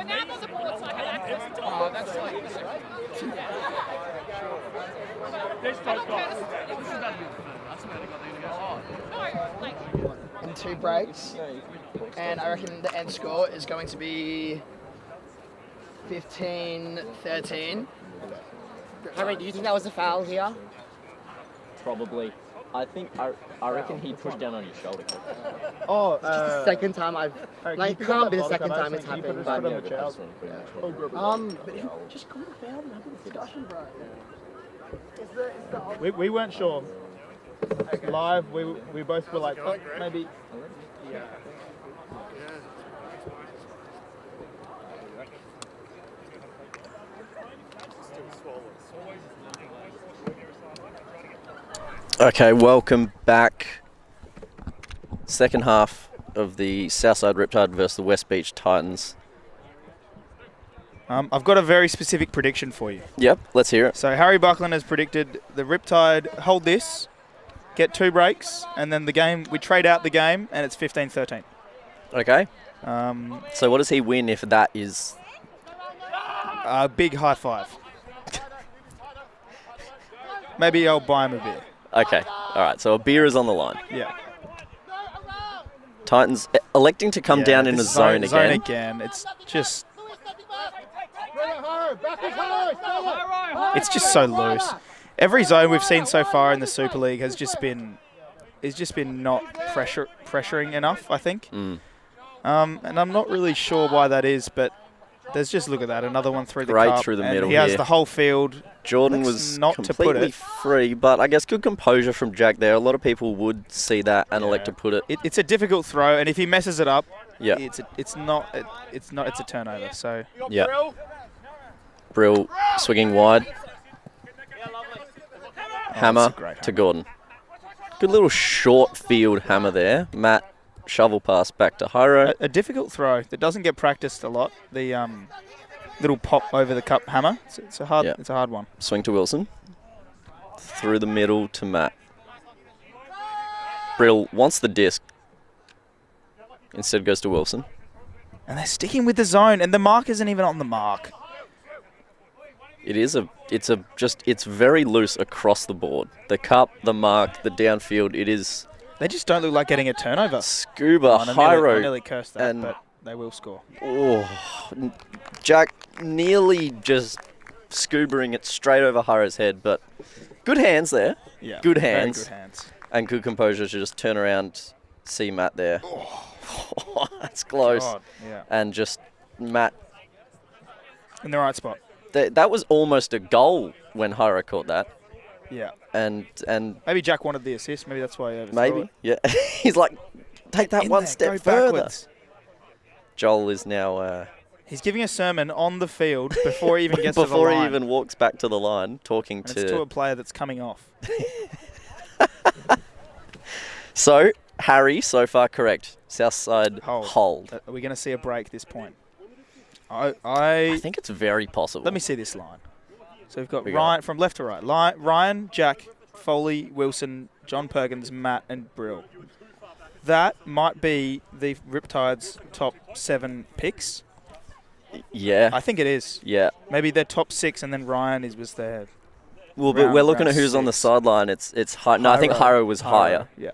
now the board's like an active. That's like. In 2 breaks, and I reckon the end score is going to be 15-13. Harry, do you think that was a foul here? Probably. I reckon he pushed down on his shoulder. Oh, the second time I've... Like, it can't be the second time it's happened. But if you just call the foul and have a discussion, bro. We weren't sure. Live, we both were like, oh, maybe. Yeah. Okay, welcome back. Second half of the Southside Riptide versus the West Beach Titans. I've got a very specific prediction for you. Yep, let's hear it. So Harry Buckland has predicted the Riptide hold this, get 2 breaks, and then we trade out the game, and it's 15-13. Okay. So what does he win if that is... A big high five. Maybe I'll buy him a beer. Okay, all right, so a beer is on the line. Yeah. Titans electing to come down in a zone again. It's just... It's just so loose. Every zone we've seen so far in the Super League has just been not pressuring enough, I think. And I'm not really sure why that is, but there's just, look at that, another one through the cup. Right through the middle. He has the whole field. Jordan was not completely free, but I guess good composure from Jack there. A lot of people would see that and elect to put it. It's a difficult throw, and if he messes it up, yeah, it's a turnover. So yeah. Brill swinging wide. Hammer to Gordon. Good little short field hammer there. Matt, shovel pass back to Hyro. A difficult throw that doesn't get practiced a lot. The little pop over the cup hammer. It's a hard one. Swing to Wilson. Through the middle to Matt. Brill wants the disc. Instead goes to Wilson. And they're sticking with the zone, and the mark isn't even on the mark. It's very loose across the board. The cup, the mark, the downfield, it is... They just don't look like getting a turnover. Scuba, Hyro. I nearly cursed that, but they will score. Oh, Jack nearly just scubaing it straight over Hyro's head, but good hands there. Yeah, good hands. Very good hands. And good composure to just turn around, see Matt there. Oh, that's close. God, yeah. And just Matt... in the right spot. That was almost a goal when Hyro caught that. Yeah. And maybe Jack wanted the assist. Maybe that's why he overthrew maybe. it. Yeah. He's like, take that one step further. Backwards. Joel is now... he's giving a sermon on the field before he even gets to the line. Before he even walks back to the line, talking and it's to a player that's coming off. So, Harry, so far correct. Southside hold. Are we going to see a break at this point? I think it's very possible. Let me see this line. So we've got Ryan from left to right. Ryan, Jack, Foley, Wilson, John Perkins, Matt, and Brill. That might be the Riptide's top 7 picks. Yeah. I think it is. Yeah. Maybe their top 6, and then Ryan was there. Well, but we're looking at who's on the sideline. It's high. No, I think Hyro was higher. Yeah.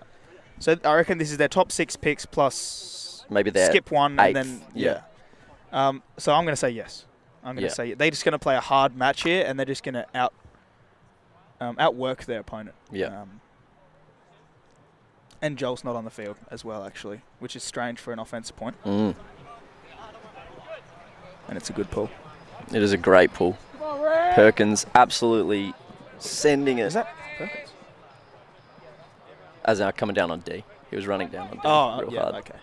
So I reckon this is their top 6 picks plus maybe their skip one, eighth. and then yeah. So I'm going to say yes. I'm going to say they're just going to play a hard match here, and they're just going to outwork their opponent. Yeah. And Joel's not on the field as well, actually, which is strange for an offensive point. Mm. and it's a good pull. It is a great pull. Perkins absolutely sending it. Is that Perkins? As now coming down on D. He was running down on D real hard. Okay.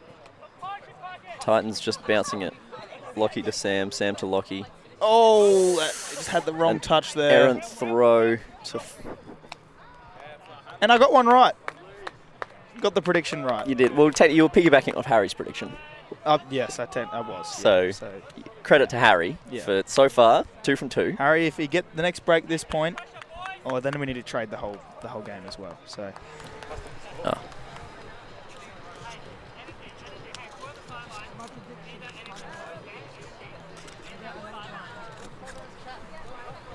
Titans just bouncing it. Lockie to Sam, Sam to Lockie. Oh, that just had the wrong touch there. Errant throw to... And I got one right. Got the prediction right. You did. Well, you were piggybacking off Harry's prediction. Yes, I was. So, credit to Harry for so far 2 from 2. Harry, if he get the next break this point, then we need to trade the whole game as well. So. Oh.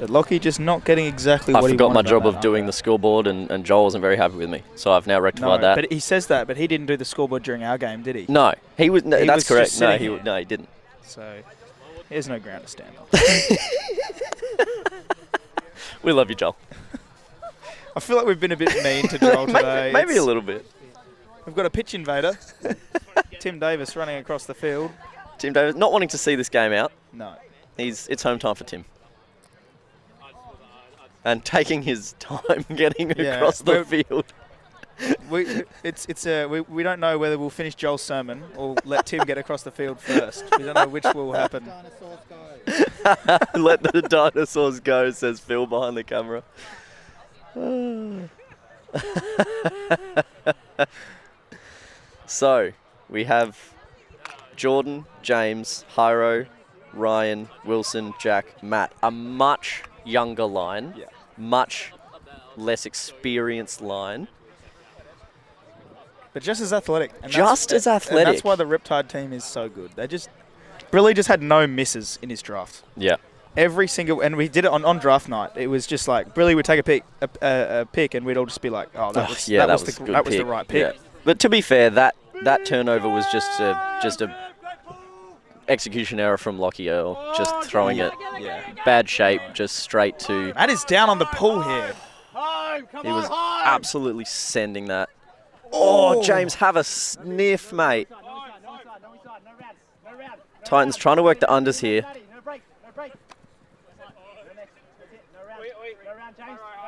But Lockie just not getting exactly what he wanted. I forgot my job of doing the scoreboard, and Joel wasn't very happy with me. So I've now rectified that. But he says that, but he didn't do the scoreboard during our game, did he? No, he was. No, that's correct. No, he didn't. So there's no ground to stand on. We love you, Joel. I feel like we've been a bit mean to Joel today. Maybe a little bit. We've got a pitch invader. Tim Davis running across the field. Tim Davis not wanting to see this game out. No. It's home time for Tim. And taking his time getting across the field. We don't know whether we'll finish Joel's sermon or let Tim get across the field first. We don't know which will happen. Let the dinosaurs go, says Phil behind the camera. So, we have Jordan, James, Hyro, Ryan, Wilson, Jack, Matt. A much younger line, much less experienced line. But just as athletic. And as athletic. And that's why the Riptide team is so good. Brilly just had no misses in his draft. Yeah. Every single, and we did it on draft night. It was just like Brilly would take a pick, and we'd all just be like, "Oh, that was the right pick." Yeah. But to be fair, that turnover was just a execution error from Lockie Earl, just throwing it bad shape, just straight to. That is down on the pull here. He was absolutely sending that. Oh, James, have a sniff, mate. Titans trying to work the unders here.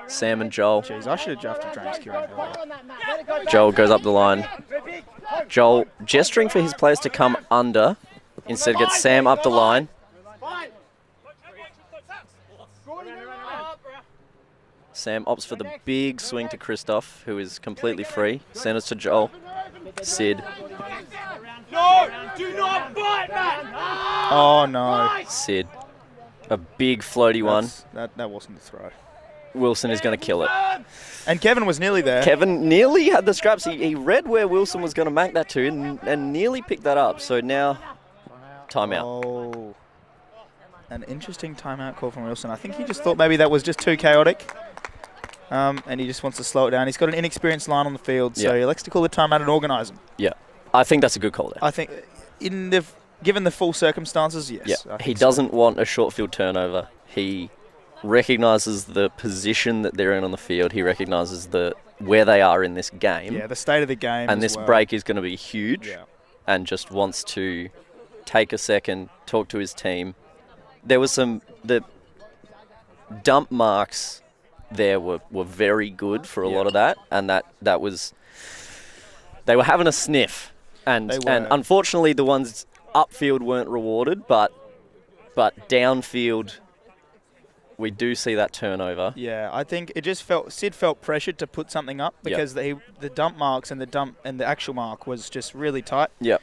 Sam and Joel. Jeez, I should have drafted James Kieran earlier. Joel goes up the line. Joel gesturing for his players to come under. Instead gets Sam up the line. Sam opts for the big swing to Christoph, who is completely free. Centers to Joel. Sid. No, do not bite, man. Oh, no. Sid. A big floaty one. That wasn't the throw. Wilson is going to kill it. And Kevin was nearly there. Kevin nearly had the scraps. He read where Wilson was going to make that to and nearly picked that up. So now, timeout. Oh. An interesting timeout call from Wilson. I think he just thought maybe that was just too chaotic. And he just wants to slow it down. He's got an inexperienced line on the field, so he likes to call the timeout and organise them. Yeah. I think that's a good call there. I think, given the full circumstances, yes. Yeah. He doesn't want a short field turnover. He recognises the position that they're in on the field. He recognises where they are in this game. Yeah, the state of the game. And this break is going to be huge. Yeah. And just wants to take a second, talk to his team. There was the dump marks there were very good for a lot of that, and that was they were having a sniff, and unfortunately the ones upfield weren't rewarded, but downfield we do see that turnover. Yeah, I think it just Sid felt pressured to put something up because the dump marks and the actual mark was just really tight. Yep.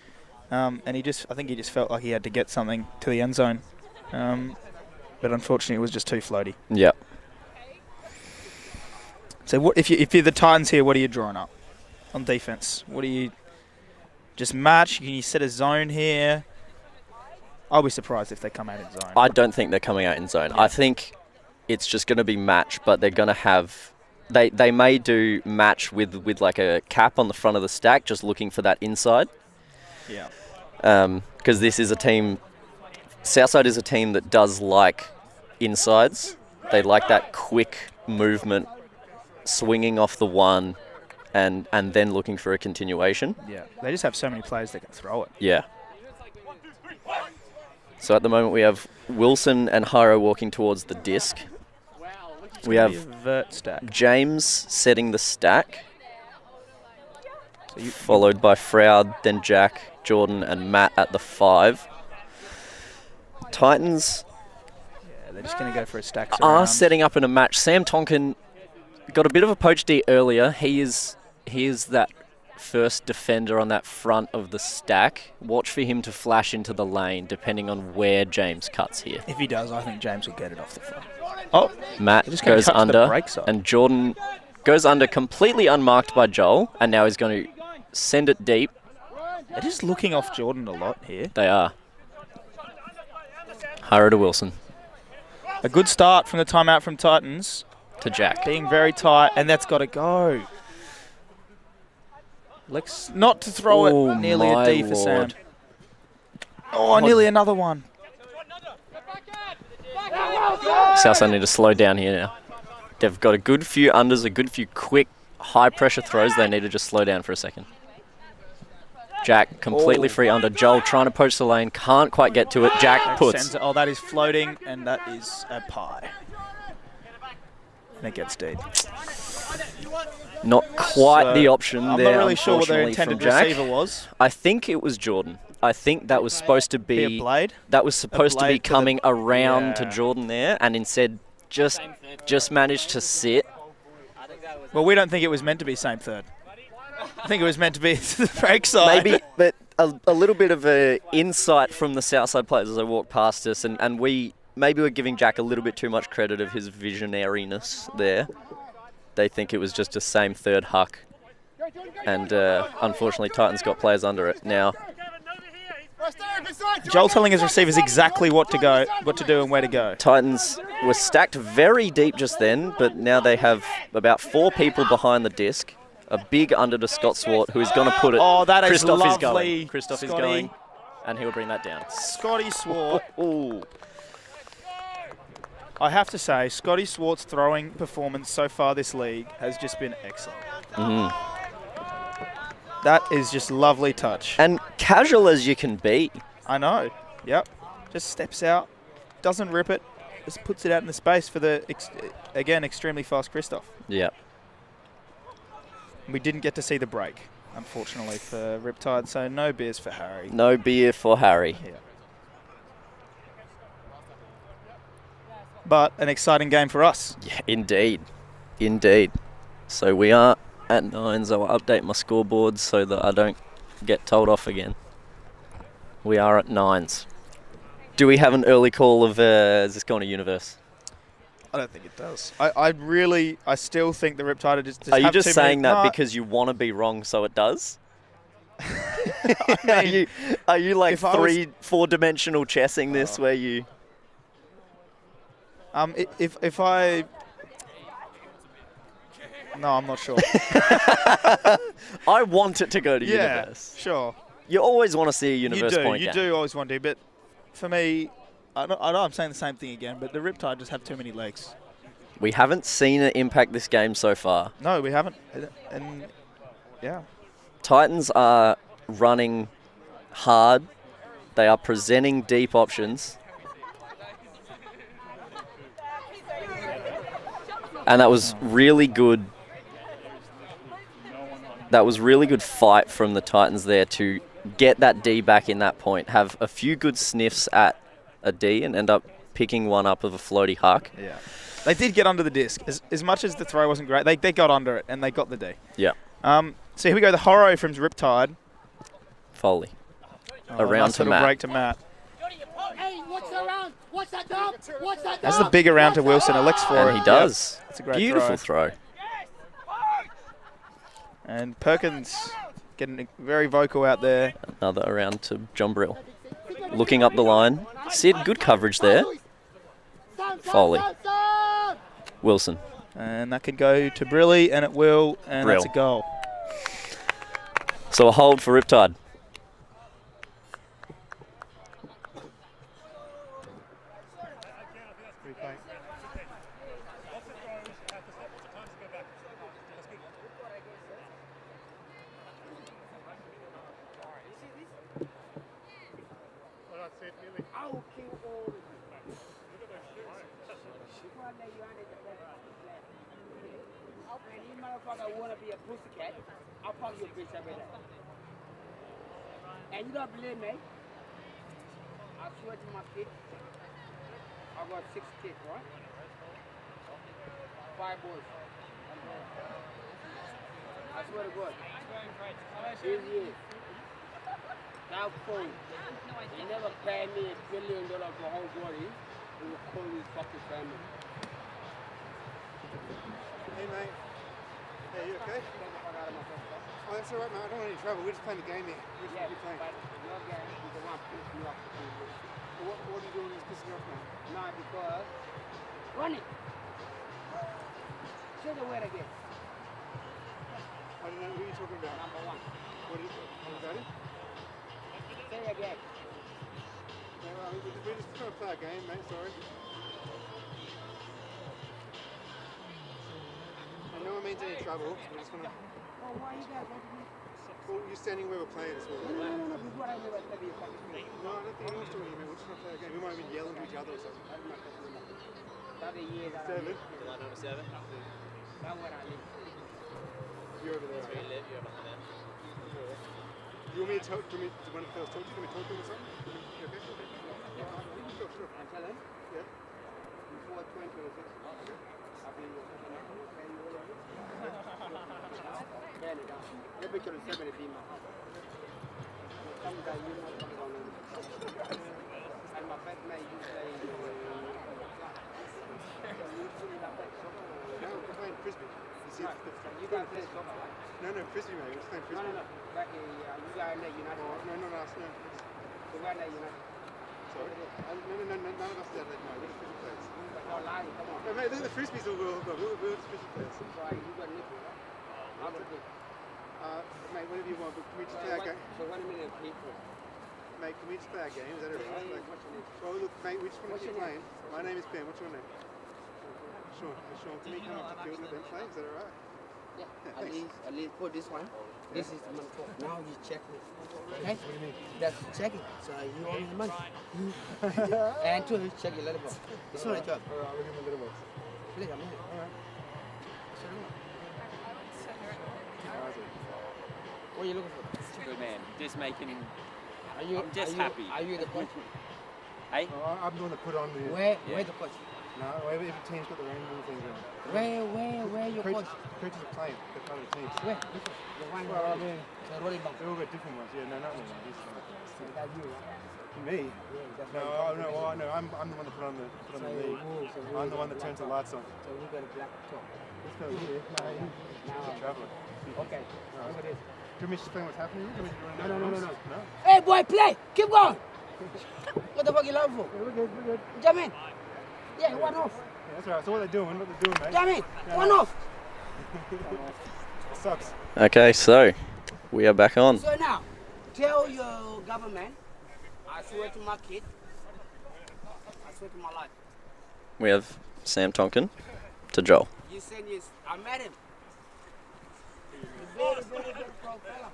And I think he just felt like he had to get something to the end zone, but unfortunately it was just too floaty. Yep. So if you're the Titans here, what are you drawing up on defense? What do you just match? Can you set a zone here? I'll be surprised if they come out in zone. I don't think they're coming out in zone. Yeah. I think it's just going to be match, but they're going to have they may do match with like a cap on the front of the stack, just looking for that inside. Yeah. Because this is a team. Southside is a team that does like insides. They like that quick movement, swinging off the one, and then looking for a continuation. Yeah, they just have so many players that can throw it. Yeah. So at the moment we have Wilson and Hiro walking towards the disc. We have vert stack. James setting the stack, followed by Froud, then Jack, Jordan and Matt at the 5. Titans They're just going to go for a stack. are setting up in a match. Sam Tonkin got a bit of a poach D earlier. He is that first defender on that front of the stack. Watch for him to flash into the lane depending on where James cuts here. If he does, I think James will get it off the front. Oh, Matt goes under, and Jordan goes under completely unmarked by Joel, and now he's going to send it deep. They're just looking off Jordan a lot here. They are. Hiro to Wilson. A good start from the timeout from Titans. To Jack. Being very tight, and that's got to go. Lex, not to throw it. Nearly a D for Sam. Oh, nearly another one. Southside need to slow down here now. They've got a good few unders, a good few quick, high-pressure throws. They need to just slow down for a second. Jack completely free under. Joel trying to poach the lane. Can't quite get to it. Jack puts. Oh, that is floating, and that is a pie. And it gets deep. Not quite the option I'm there, not really sure what their unfortunately, intended from Jack. receiver was. I think it was Jordan. I think that was supposed to be a blade? That was supposed to be blade for the- coming around to Yeah. Jordan there, and instead just managed to sit. Well, we don't think it was meant to be same third. I think it was meant to be to the break side. Maybe, but a little bit of a insight from the Southside players as they walk past us, and we're giving Jack a little bit too much credit of his visionariness there. They think it was just a same third huck, and unfortunately Titans got players under it. Now, Joel telling his receivers exactly what to do and where to go. Titans were stacked very deep just then, but now they have about 4 people behind the disc. A big under to Scott Swart, who is going to put it. Oh, that is Christoph lovely. is going. Christoph Scotty. is going, and he'll bring that down. Scotty Swart. Ooh. I have to say, Scotty Swart's throwing performance so far this league has just been excellent. That is just lovely touch. And casual as you can be. I know. Yep. Just steps out, doesn't rip it, just puts it out in the space for the, again, extremely fast Christoph. Yep. We didn't get to see the break, unfortunately, for Riptide, so no beers for Harry. No beer for Harry. Yeah. But an exciting game for us. Yeah, indeed. Indeed. So we are at 9s. I'll update my scoreboard so that I don't get told off again. We are at 9s. Do we have an early call of is this going to Universe? I don't think it does. I still think the Riptide are just Are you have just too saying many, that no, because you want to be wrong so it does? I mean, are you like if I was- 4-dimensional chessing this where you... if I... No, I'm not sure. I want it to go to Universe. Sure. You always want to see a Universe point You game. do always want to, but for me, I know I'm saying the same thing again, but the Riptide just have too many legs. We haven't seen it impact this game so far. No, we haven't. And yeah. Titans are running hard. They are presenting deep options. And that was really good. That was really good fight from the Titans there to get that D back in that point. Have a few good sniffs at a D and end up picking one up of a floaty huck. Yeah. They did get under the disc. As much as the throw wasn't great, they got under it and they got the D. Yeah. So here we go, the Horo from Riptide. Foley. Oh, Around nice to little Matt. break to Matt. Hey, what's that round? What's that dump? What's that That's the big around to Wilson. Elects for it. And he does. Yep. That's a great Beautiful throw. And Perkins getting very vocal out there. Another around to John Brill. Looking up the line. Sid, good coverage there. Foley. Wilson. And that could go to Brilly, and it will, and Brill. that's a goal. So a hold for Riptide. wanna be a pussycat, I'll fuck your bitch every day. And you don't believe me? I swear to my kids, I got 6 kids, right? 5 boys. I swear to God. This year, that phone, you never pay me $1 billion for whole body, you will call me fucking family. Hey mate. Hey, you okay? Oh, that's alright, mate. I don't want any trouble. We're just playing the game here. We're just playing. But your game is the one pissing me off. What are you doing that's pissing you off, mate? No, because... Run it! Say the word again. I don't know. Who are you talking about? Number 1. What about it? Say it again. No, we're just trying to play a game, mate. Sorry. No one means any trouble. We just want to... Oh, why you guys want to be... Well, you're standing where we're playing this morning. No, this is what I never said to you. No, I don't think anyone's talking to me. We're just trying to play a game. We might have been yelling to each other or something. That a year that 7. July number 7. That's where I live. You're over there. That's where you live. You're behind there. Do you want me to talk to me when the fellas talk to you? Can we talk to him or something? You okay? Sure. And tell him? Yeah. Before 2026. Okay. I'll be let me tell you 70 female. Some guy you know come on. And my best man you say No, we're playing Frisbee. You guys play soccer, right? No, Frisbee, mate. We're playing Frisbee. No. Like you guys are United. No, us, no. So we're not United. Sorry? No, none of us are Adelaide, no. We're the Frisbee players. No, lying, come on. No, mate, they're the Frisbees all we're the Frisbee players. So you got nipple, right? How much it? Mate, whatever you want, but can we just play our game? So 1 minute people. Mate, can we just play our game? Is that alright? Like, What's your name? well, look, mate, we just want to What's keep your name? playing. My name is Ben. What's your name? Sean. Can you come up to the field and then play? Is that alright? Yeah, at least put this one. This is the money. Now you check it. Okay? What do you mean? That's check it. So you owe me the money. And two, check your letterbox. It's not a job. Alright, I'll give him a little box. Please, I'm here. Alright. What are you looking for? Good man. Just making. I'm just happy. Are you the coach? Hey? I'm the one that put on the... Where's the coach? No, every team's got their own little things on. Where your coach? Coaches are playing. They're part of the teams. Where? The one Well, I mean, the rolling ball. they've all got different ones. Yeah, no, not me. So that's you, right? Me? Yeah, that's No, I'm the one that put on the league. I'm the one that turns the lights on. So we got a black top. Let's go here. Now, traveller. Okay. Look at this. Do you want me to explain what's happening? No. Hey, boy, play! Keep going! What the fuck you laughing for? We're good. Jump in! Yeah, one off. Yeah, that's alright. So what they're doing, mate. Jump in! One off! It sucks. Okay, so we are back on. So now, tell your government, I swear to my kid, I swear to my life. We have Sam Tonkin to Joel. You said yes, I met him. Very good pro fella.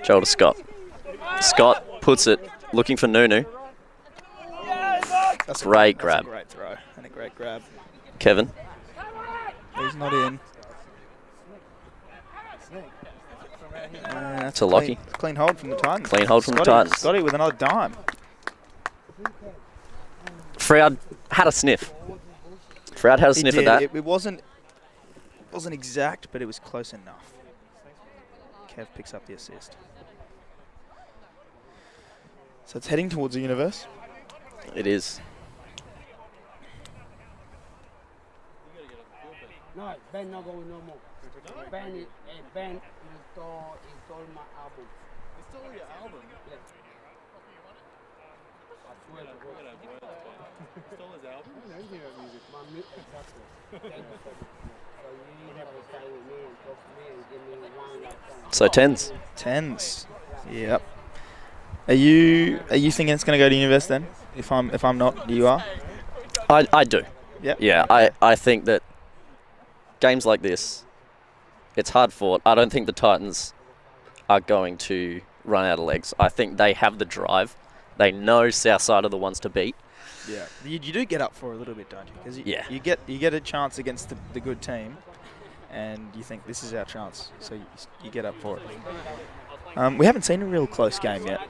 Joel to Scott. Scott puts it, looking for Nunu. That's Great That's grab. a great throw and a great grab. Kevin. He's not in. That's To Lockie. Clean hold from the Titans. Clean hold from the Scotty- Titans. Scotty with another dime. Froud had a sniff. Froud had a sniff He at did. that. It wasn't exact, but it was close enough. Kev picks up the assist. So it's heading towards the universe. It is. No, Ben not going no more. Ben install my album. Install your album? Yeah. I swear to God. Install his album? I don't know anything about music. Exactly. So you have to stay with me and talk to me and give me one last So tens. Tens. Yep. Are you thinking it's going to go to universe then? If I'm not, you are. I do. Yep. Yeah, I think that games like this, it's hard fought. I don't think the Titans are going to run out of legs. I think they have the drive. They know Southside are the ones to beat. Yeah, you do get up for a little bit, don't you? Because Yeah. you get a chance against the good team, and you think this is our chance, so you get up for it. We haven't seen a real close game yet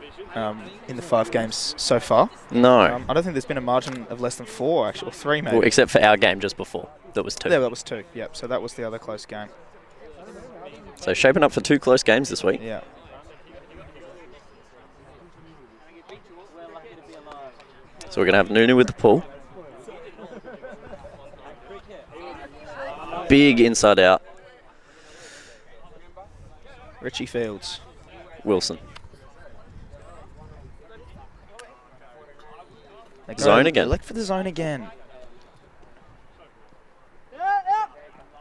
in the 5 games so far. No. I don't think there's been a margin of less than 4, actually, or 3 maybe. Well, except for our game just before. That was 2. Yeah, that was 2. Yep. So that was the other close game. So shaping up for 2 close games this week. Yeah. So we're going to have Nunu with the pull. Big inside out. Richie Fields. Wilson. Zone again. Look for the zone again.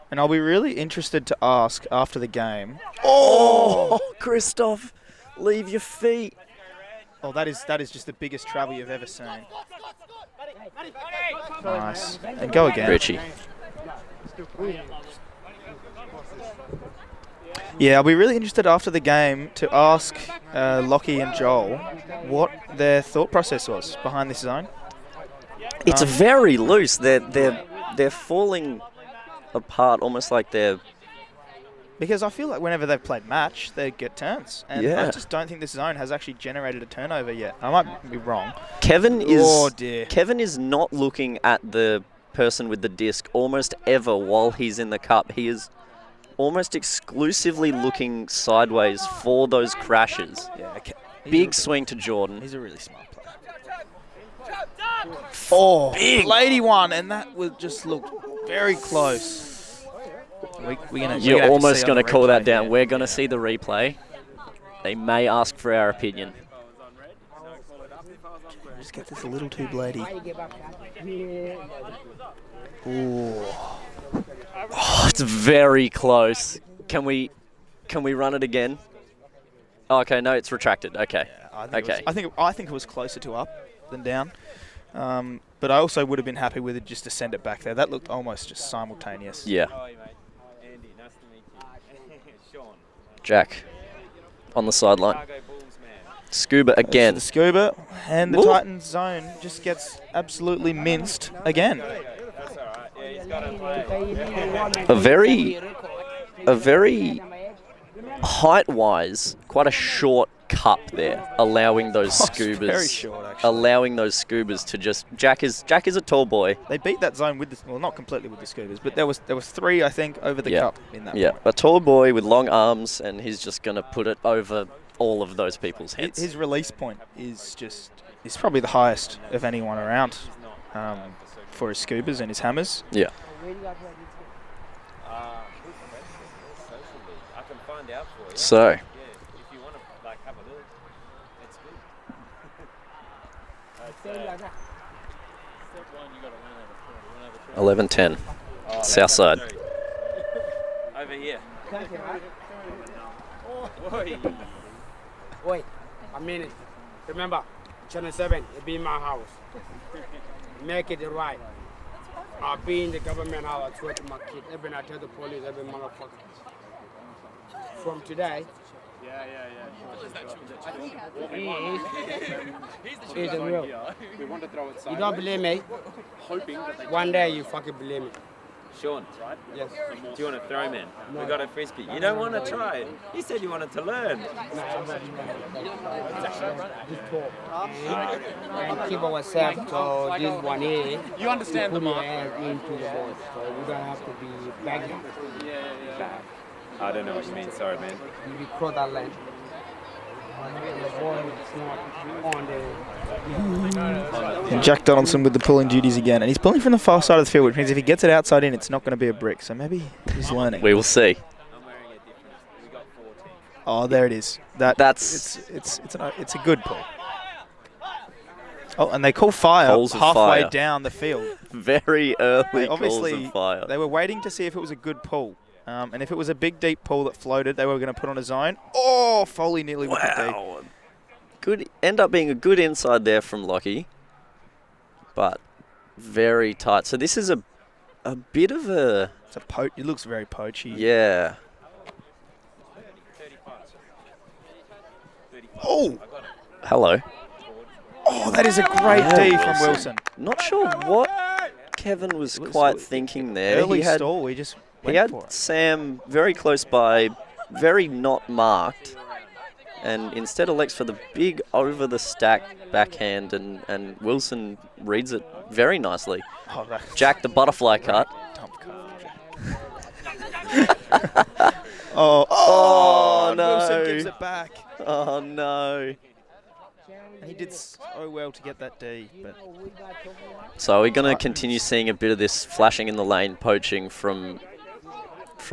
And I'll be really interested to ask after the game. Oh, Christoph, leave your feet. Oh, that is just the biggest travel you've ever seen. Nice. And go again. Richie. Yeah, I'll be really interested after the game to ask Lockie and Joel what their thought process was behind this zone. It's very loose. They're falling apart almost like they're... Because I feel like whenever they've played match, they get turns. And Yeah. I just don't think this zone has actually generated a turnover yet. I might be wrong. Kevin is... Oh, dear. Kevin is not looking at the person with the disc almost ever while he's in the cup. He is almost exclusively looking sideways for those crashes. Yeah, Big swing to Jordan. He's a really smart player. Oh, big lady one, and that would just look very close. You're almost going to call that down. We're going to see the replay. They may ask for our opinion. Just get this a little too bloody. Ooh. Oh, it's very close. Can we run it again? Oh, okay, no, it's retracted. Okay. Yeah, I think it was closer to up than down. But I also would have been happy with it just to send it back there. That looked almost just simultaneous. Yeah. Jack on the sideline. Scuba again. The Scuba, and the Titans zone just gets absolutely minced again. A very height-wise, quite a short cup there, allowing those scubas. Very short, actually. Allowing those scubas to just... Jack is a tall boy. They beat that zone with the, well, not completely with the Scubas, but there was 3, I think, over the cup in that point. A tall boy with long arms, and he's just going to put it over all of those people's heads. His release point is probably the highest of anyone around for his Scubas and his hammers. Yeah. So. 11-10. Southside. Over here. Wait, a minute. Remember, Channel 7, it'll be my house. Make it right. I'll be in the government house, I swear to my kid. Even I tell the police, every motherfucker. From today, he's the real. We want to throw it sideways. You don't believe me? Hoping that they One day you fucking believe me. Sean, Yes. do you want to throw, man? We got a frisbee. You don't want to try it. You said you wanted to learn. And keep ourselves, so this one here. You understand put the your mark. hand into the ball, so we don't have to be begging. I don't know what you mean. Sorry, man. You cross that line. The ball is not on the... Jack Donaldson with the pulling duties again, and he's pulling from the far side of the field, which means if he gets it outside in, it's not going to be a brick. So maybe he's learning. We will see. Oh, there it is. It's a good pull. Oh, and they call fire Calls of halfway fire. down the field. Very early Obviously, calls of fire. they were waiting to see if it was a good pull. And if it was a big, deep pull that floated, they were going to put on a zone. Oh, Foley nearly with the deep. Good. End up being a good inside there from Lockie, but very tight. So this is a bit of a... It looks very poachy. Yeah. Oh! Hello. Oh, that is a great D from Wilson. Not sure what Kevin was quite thinking there. Early stall, he just went He had for it. Sam very close by, very not marked, and instead elects for the big over the stack backhand, and Wilson reads it very nicely. Oh, Jack the butterfly cut. Oh, no. Wilson gives it back. Oh no. And he did so well to get that D. But So we're going to continue seeing a bit of this flashing in the lane poaching from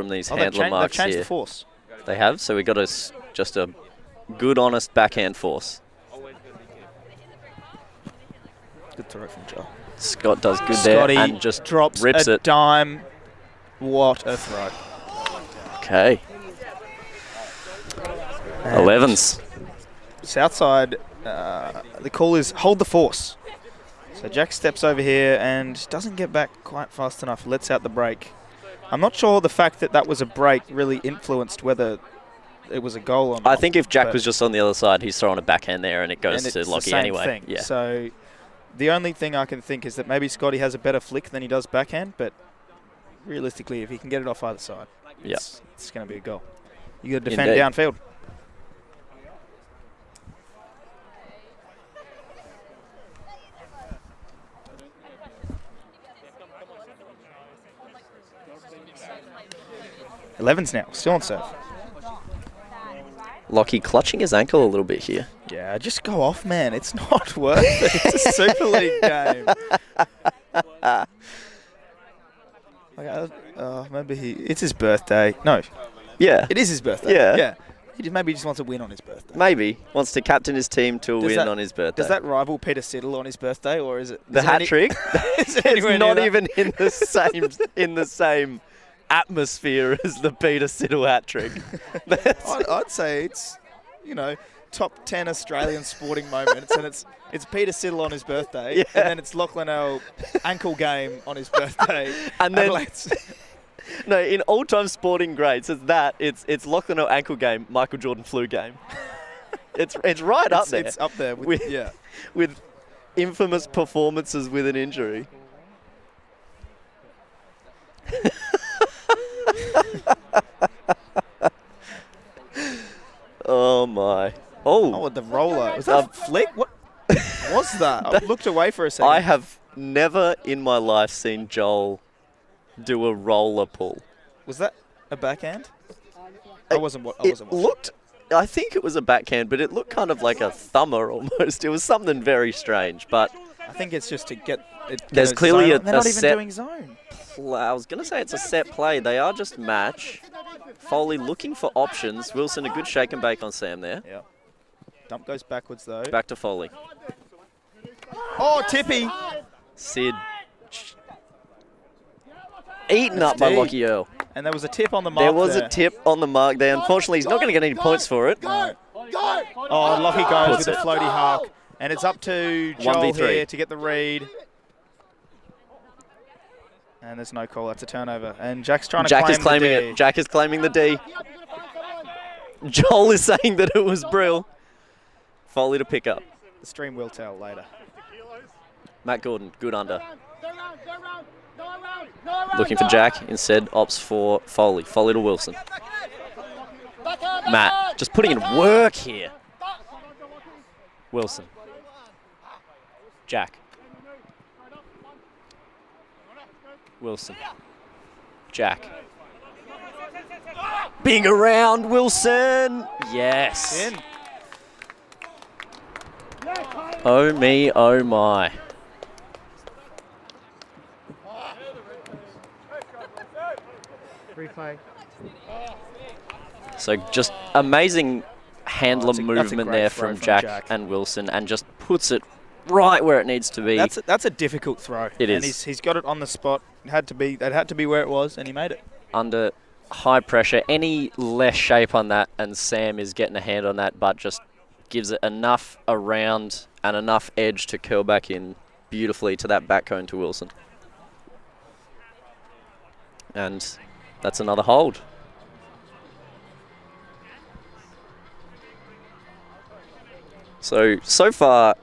these handler marks they've changed here. the force. They have, so we got just a good, honest backhand force. Good throw from Joel. Scott does good Scotty there and just drops rips a it. dime. What a throw. Okay. And 11s. Southside, the call is hold the force. So Jack steps over here and doesn't get back quite fast enough, lets out the break. I'm not sure the fact that that was a break really influenced whether it was a goal or not. I think if Jack was just on the other side, he's throwing a backhand there and it goes and to it's Lockie the same anyway. thing. Yeah. So the only thing I can think is that maybe Scotty has a better flick than he does backhand, but realistically, if he can get it off either side, it's going to be a goal. You got to defend Indeed. downfield. Eleven's now, still on serve. Lockie clutching his ankle a little bit here. Yeah, just go off, man. It's not worth it. It's a Super League game. Maybe it's his birthday. No. Yeah. It is his birthday. Yeah. Yeah. Maybe he just wants to win on his birthday. Maybe. Wants to captain his team to a Does win that- on his birthday. Does that rival Peter Siddle on his birthday, or is it The is it hat any- trick? Is it It's anywhere not near even in the same atmosphere as the Peter Siddle hat trick. I'd say it's, top 10 Australian sporting moments, and it's Peter Siddle on his birthday, and then it's Lachlan L ankle game on his birthday, And then Adelaide's- no, in all-time sporting greats, it's Lachlan L ankle game, Michael Jordan flu game. It's right up there. It's up there with with infamous performances with an injury. Oh my! Oh, the roller. Was that a flick? What was that? I looked away for a second. I have never in my life seen Joel do a roller pull. Was that a backhand? I wasn't watching. I think it was a backhand, but it looked kind of like a thumber almost. It was something very strange, but I think it's just to get it. there's clearly zone. They're not even set. doing zone. I was going to say it's a set play. They are just match. Foley looking for options. Wilson, a good shake and bake on Sam there. Yeah. Dump goes backwards though. Back to Foley. Oh, Tippy. Sid. Eaten up by D. Lockie Earl. And there was a tip on the mark. There was there. a tip on the mark there. Unfortunately, he's not going to get any points for it. Oh, Lockie goes with a floaty hark. And it's up to Joel 1v3. here to get the read. And there's no call. That's a turnover. And Jack's trying to Jack claim is claiming the D. it. Jack is claiming the D. Joel is saying that it was Brill. Foley to pick up. The stream will tell later. Matt Gordon, good under. Looking for Jack. Instead, opts for Foley. Foley to Wilson. Matt, just putting in work here. Wilson. Jack. Wilson. Jack. Big around, Wilson. Yes. In. Oh me, oh my. Replay. So just amazing handler that's a movement great there throw from from Jack, Jack. and Wilson, and just puts it right where it needs to be. That's a difficult throw. It and is. He's got it on the spot. It had to be where it was, and he made it. Under high pressure. Any less shape on that, and Sam is getting a hand on that, but just gives it enough around and enough edge to curl back in beautifully to that back cone to Wilson. And that's another hold. So far,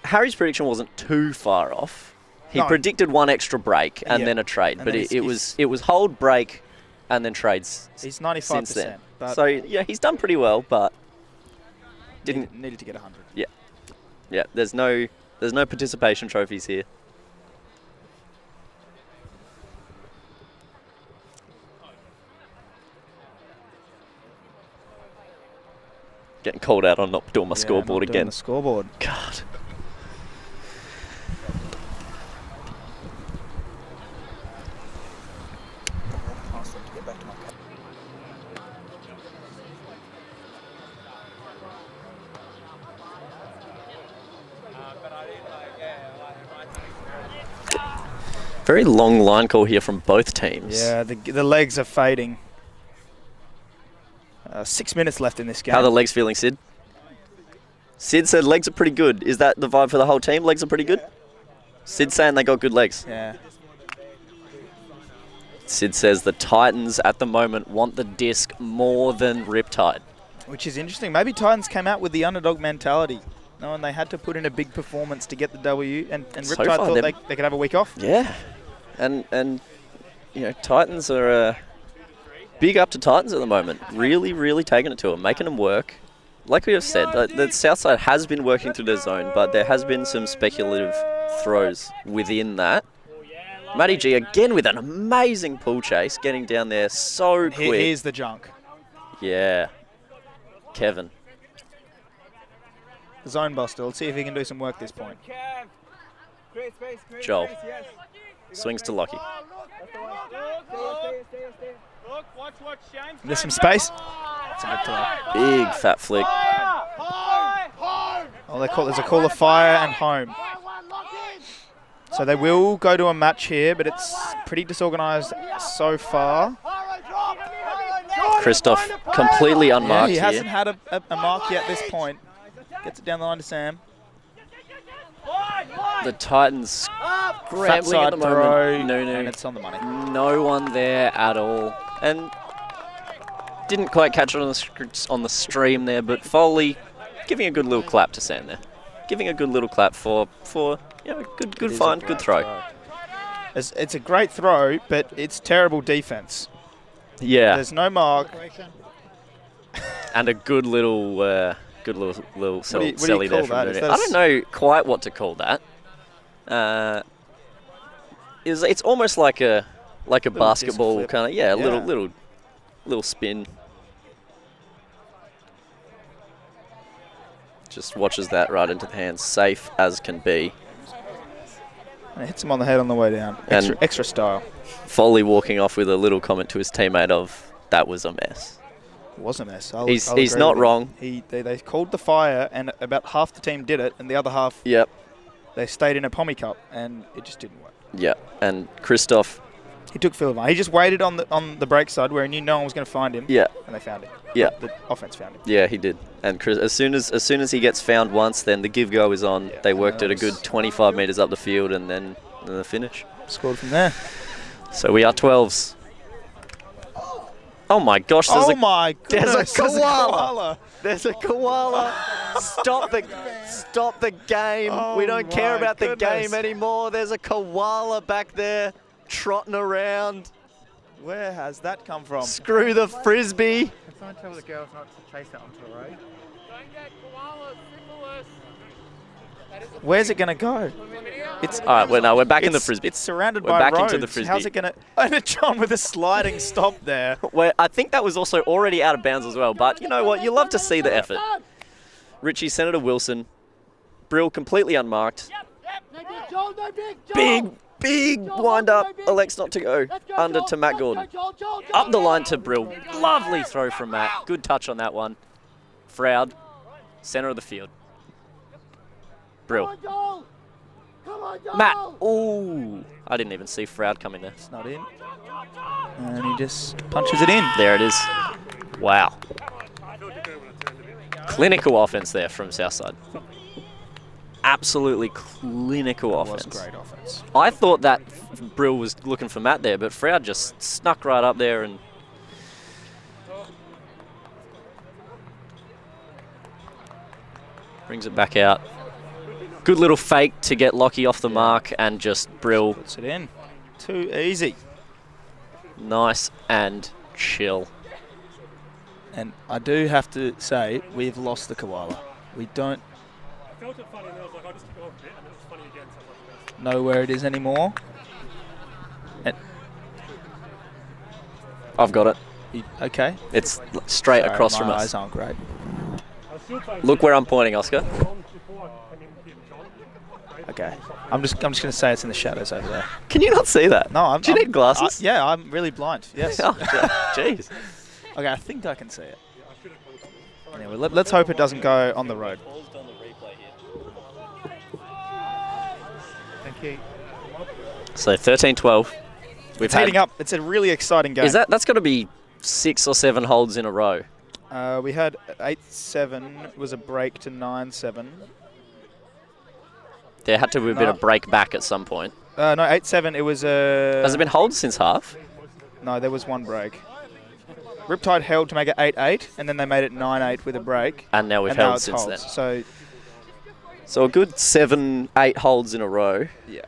Harry's prediction wasn't too far off. He No. predicted one extra break and Yeah. then a trade, And but then it was hold, break, and then trades. He's since then. 95%. But So yeah, he's done pretty well, but needed to get 100. Yeah, yeah. There's no participation trophies here. Getting called out on not doing my scoreboard not doing again. the scoreboard. God. Very long line call here from both teams. Yeah, the legs are fading. 6 minutes left in this game. How are the legs feeling, Sid? Sid said legs are pretty good. Is that the vibe for the whole team? Legs are pretty good? Sid's saying they got good legs. Yeah. Sid says the Titans at the moment want the disc more than Riptide. Which is interesting. Maybe Titans came out with the underdog mentality, knowing they had to put in a big performance to get the W, and So Riptide far thought they're- they could have a week off. Yeah. And you know, Titans are big up to Titans at the moment. Really, really taking it to them, making them work. Like we have said, the Southside has been working through their zone, but there has been some speculative throws within that. Matty G again with an amazing pull chase, getting down there so quick. Here's the junk. Yeah. Kevin. Zone buster. Let's see if he can do some work this point. Joel. Swings to Lockie. There's some space. That's a good throw. Big fat flick. Oh, there's a call of fire and home. So they will go to a match here, but it's pretty disorganised so far. Christoph completely unmarked He here. hasn't had a mark yet at this point. Gets it down the line to Sam. The Titans Fat scrambling at side the throw, moment. and it's on the money. No one there at all. And didn't quite catch it on the stream there, but Foley giving a good little clap to Sam there. Giving a good little clap for good find, good throw. It's a great throw, but it's terrible defense. Yeah. There's no mark. And a good little what do celly you there call from that? Nuno. Is that I don't know quite what to call that. It's almost like a basketball flip. kind of Yeah. little spin. Just watches that right into the hands, safe as can be. And it hits him on the head on the way down. And Extra style. Foley walking off with a little comment to his teammate of, that was a mess. It was a mess. He's I'll agree not with him. wrong. They called the fire, and about half the team did it, and the other half they stayed in a pommy cup, and it just didn't work. Yeah, and Christoph. He took Philip. He just waited on the break side where he knew no one was going to find him. Yeah. And they found him. Yeah. The offense found him. Yeah, he did. And Chris, as soon as he gets found once, then the give go is on. Yeah, they worked it a good 25 metres up the field, and then the finish. Scored from there. So we are 12s. Oh my gosh! There's a koala. There's a koala. Stop the game. Oh we don't care my about the goodness. game anymore. There's a koala back there trotting around. Where has that come from? Screw the Frisbee. Can someone tell the girls not to chase that onto the road? Where's it going to go? It's All right, we're back in the Frisbee. It's surrounded We're by back roads. into the Frisbee. How's it going to... And a John with a sliding stop there. Well, I think that was also already out of bounds as well, but you know what? You love to see the effort. Richie, Senator Wilson, Brill completely unmarked. Big wind up, elects not to go. Under to Matt Gordon. Up the line to Brill. Lovely throw from Matt. Good touch on that one. Froud, center of the field. Brill. Matt. Ooh. I didn't even see Froud coming there. It's not in. And he just punches it in. There it is. Wow. Clinical offense there from Southside. Absolutely clinical offense. It was great offense. I thought that Brill was looking for Matt there, but Froud just snuck right up there and brings it back out. Good little fake to get Lockie off the mark and just Brill. Puts it in. Too easy. Nice and chill. And I do have to say, we've lost the koala. We don't I felt it funny and I was like, I'll just go off a bit, and it was funny again. So know where it is anymore. And I've got it. okay. It's straight Sorry, across my from eyes us. aren't great. Look where I'm pointing, Oscar. Okay. I'm just going to say it's in the shadows over there. Can you not see that? No, Do you need glasses? Yeah, I'm really blind. Yes. Oh, jeez. Okay, I think I can see it. Anyway, let's hope it doesn't go on the road. Thank you. So 13-12. It's heating up. It's a really exciting game. That's got to be 6 or 7 holds in a row. We had 8-7 was a break to 9-7. There had to have been a break back at some point. No, 8-7. It was a. Has it been holds since half? No, there was one break. Riptide held to make it 8-8, and then they made it 9-8 with a break. And now we've held since then. So a good 7-8 holds in a row. Yeah.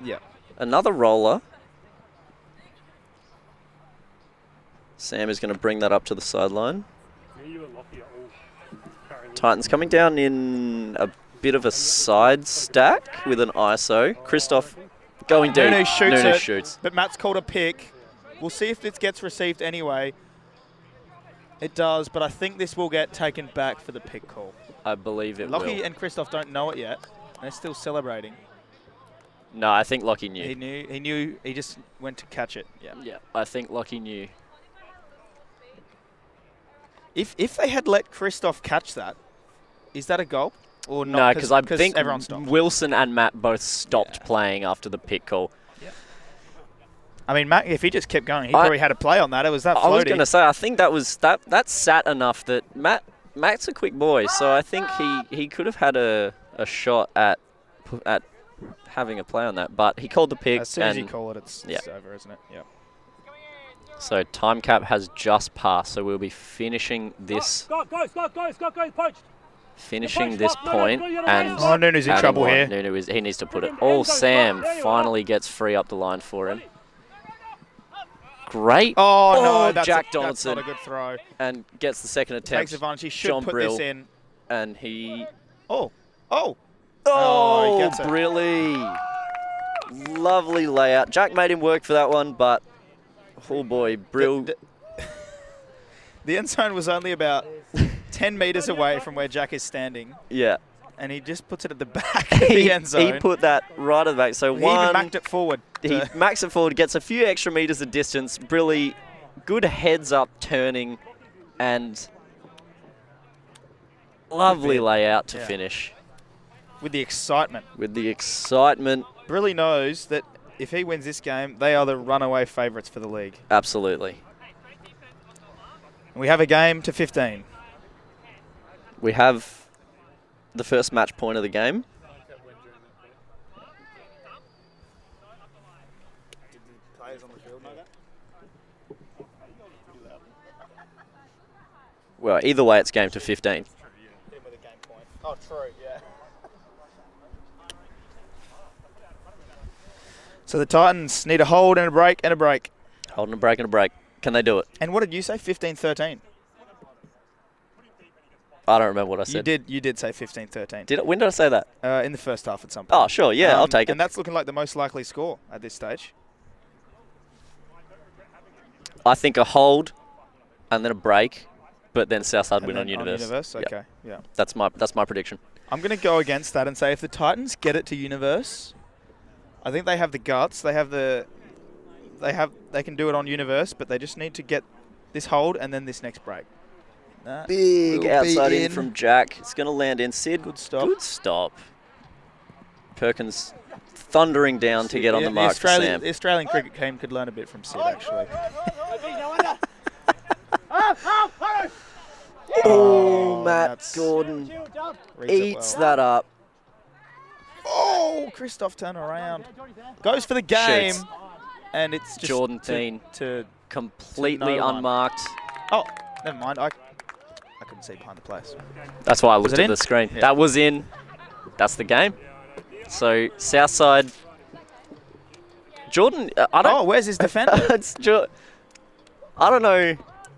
Yeah. Another roller. Sam is going to bring that up to the sideline. Titans coming down in a bit of a side stack with an ISO. Christoph going deep. Nunu shoots. But Matt's called a pick. We'll see if this gets received anyway. It does, but I think this will get taken back for the pick call. I believe it Lockie will. and Christoph don't know it yet. They're still celebrating. No, I think Lockie knew. He knew. He knew. He just went to catch it. Yeah. Yeah, I think Lockie knew. If they had let Christoph catch that, is that a goal or not? No, because I think everyone stopped. Wilson and Matt both stopped playing after the pick call. Yeah. I mean, Matt, if he just kept going, he probably had a play on that. It was that floaty. I was going to say, I think that sat enough that Matt's a quick boy, so I think he could have had a shot at having a play on that, but he called the pick. As soon as you call it, it's over, isn't it? Yeah. So time cap has just passed, so we'll be finishing this. Go, poached. Finishing this point, and Nunu's in trouble here. Nunu he needs to put it. Sam finally gets free up the line for him. Great. Oh no, that's Jack that's Donaldson. not a good throw. And gets the second attempt. Takes advantage. He should John put Brill, this in. And he. Oh, he gets it. Brilly. Lovely layout. Jack made him work for that one, but oh boy, Brill. The end zone was only about 10 metres away from where Jack is standing. Yeah. And he just puts it at the back of the end zone. He put that right at the back. So he even macked it forward. He macks it forward, gets a few extra metres of distance. Brilly, good heads up turning, and lovely layout to finish. With the excitement. Brilly knows that if he wins this game, they are the runaway favourites for the league. Absolutely. And we have a game to 15. We have the first match point of the game. Well, either way, it's game to 15. Oh, true, yeah. So the Titans need a hold and a break and a break. Hold and a break and a break. Can they do it? And what did you say? 15-13? I don't remember what I said. You did say 15-13. When did I say that? In the first half at some point. Oh, sure. Yeah, I'll take it. And that's looking like the most likely score at this stage. I think a hold and then a break, but then Southside win on Universe. Okay, yeah. That's my prediction. I'm going to go against that and say if the Titans get it to Universe, I think they have the guts. They can do it on Universe, but they just need to get this hold and then this next break. Big outside in from Jack. It's going to land in. Sid. Good stop. Perkins thundering down to get on the mark for Sam. The Australian cricket team could learn a bit from Sid, actually. Matt Gordon eats that up. Oh, Christoph turn around. Goes for the game. Shoots. And it's just Jordan Thien completely unmarked. Oh, never mind. I couldn't see behind the place. That's why I looked at the screen. Yeah. That was in. That's the game. So Southside, Jordan. I don't. Oh, where's his defender? I don't know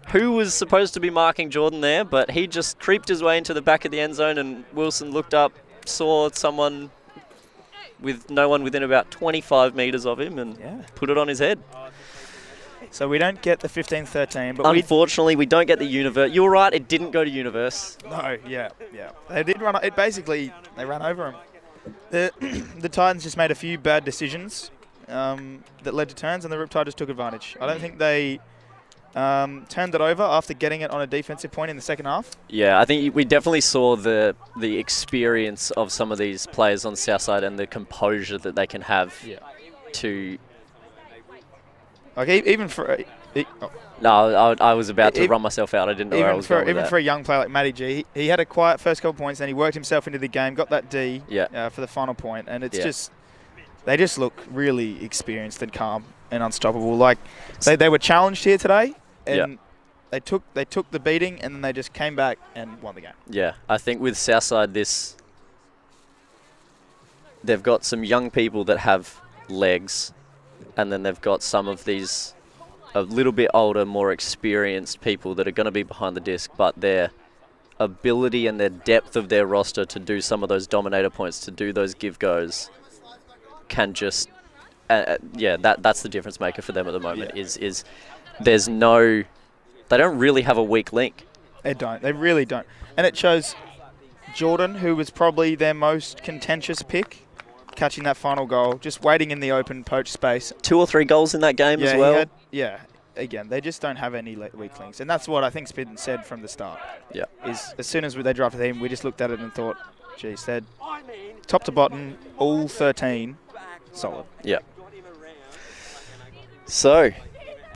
who was supposed to be marking Jordan there, but he just creeped his way into the back of the end zone, and Wilson looked up, saw someone with no one within about 25 metres of him, and put it on his head. So we don't get the 15-13, but unfortunately we don't get the universe. You were right, it didn't go to universe. No, yeah. They did run it. Basically, they ran over him. The Titans just made a few bad decisions that led to turns, and the Riptide just took advantage. I don't think they turned it over after getting it on a defensive point in the second half. Yeah, I think we definitely saw the experience of some of these players on Southside and the composure that they can have to... Like, even for... No, I was about to run myself out. I didn't know where I was going with Even that. for a young player like Matty G, he had a quiet first couple points, then he worked himself into the game, got that D for the final point, and it's just... They just look really experienced and calm and unstoppable. Like, they were challenged here today, and they took the beating, and then they just came back and won the game. Yeah, I think with Southside, they've got some young people that have legs, and then they've got some of these a little bit older, more experienced people that are going to be behind the disc, but their ability and their depth of their roster to do some of those dominator points, to do those give-goes, can just... that's the difference maker for them at the moment, is there's no... They don't really have a weak link. They don't. They really don't. And it shows Jordan, who was probably their most contentious pick, catching that final goal, just waiting in the open poach space. 2 or 3 goals in that game as well. Again, they just don't have any weak links. And that's what I think's been said from the start. Yeah. Is as soon as they drafted him, we just looked at it and thought, geez, they're top to bottom, all 13, solid. Yeah. So,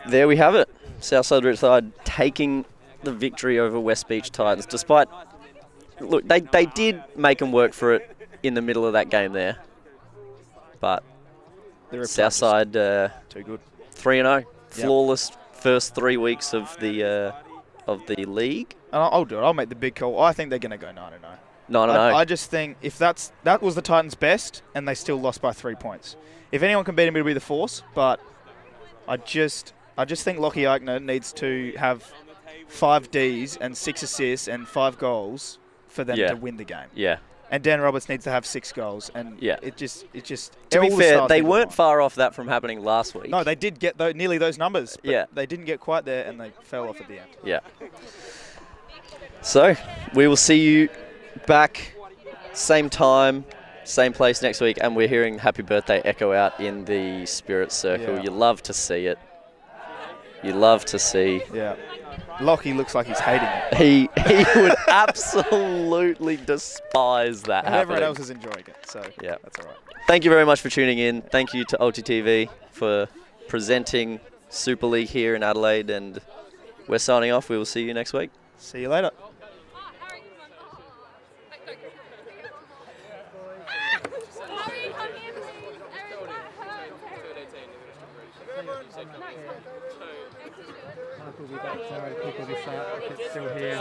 there we have it. Southside Riptide taking the victory over West Beach Titans, despite... Look, they did make them work for it in the middle of that game there. But Southside... too good. 3-0. Flawless first 3 weeks of the league. And I'll do it. I'll make the big call. I think they're going to go 9-0. 9-0. I just think if that was the Titans' best, and they still lost by 3 points. If anyone can beat them, it'll be the Force. But I just think Lockie Eichner needs to have 5 Ds and 6 assists and 5 goals for them to win the game. Yeah. And Dan Roberts needs to have 6 goals. And it just. To be fair, they weren't far off that from happening last week. No, they did get nearly those numbers. But they didn't get quite there, and they fell off at the end. Yeah. So we will see you back same time, same place next week, and we're hearing Happy Birthday echo out in the Spirit Circle. Yeah. You love to see it. You love to see. Yeah. Lockie looks like he's hating it. He would absolutely despise that and happening. everyone else is enjoying it, so that's all right. Thank you very much for tuning in. Thank you to ULTI.TV for presenting Super League here in Adelaide, and we're signing off. We will see you next week. See you later. Michael will be back tomorrow. People will be sat. It's still here.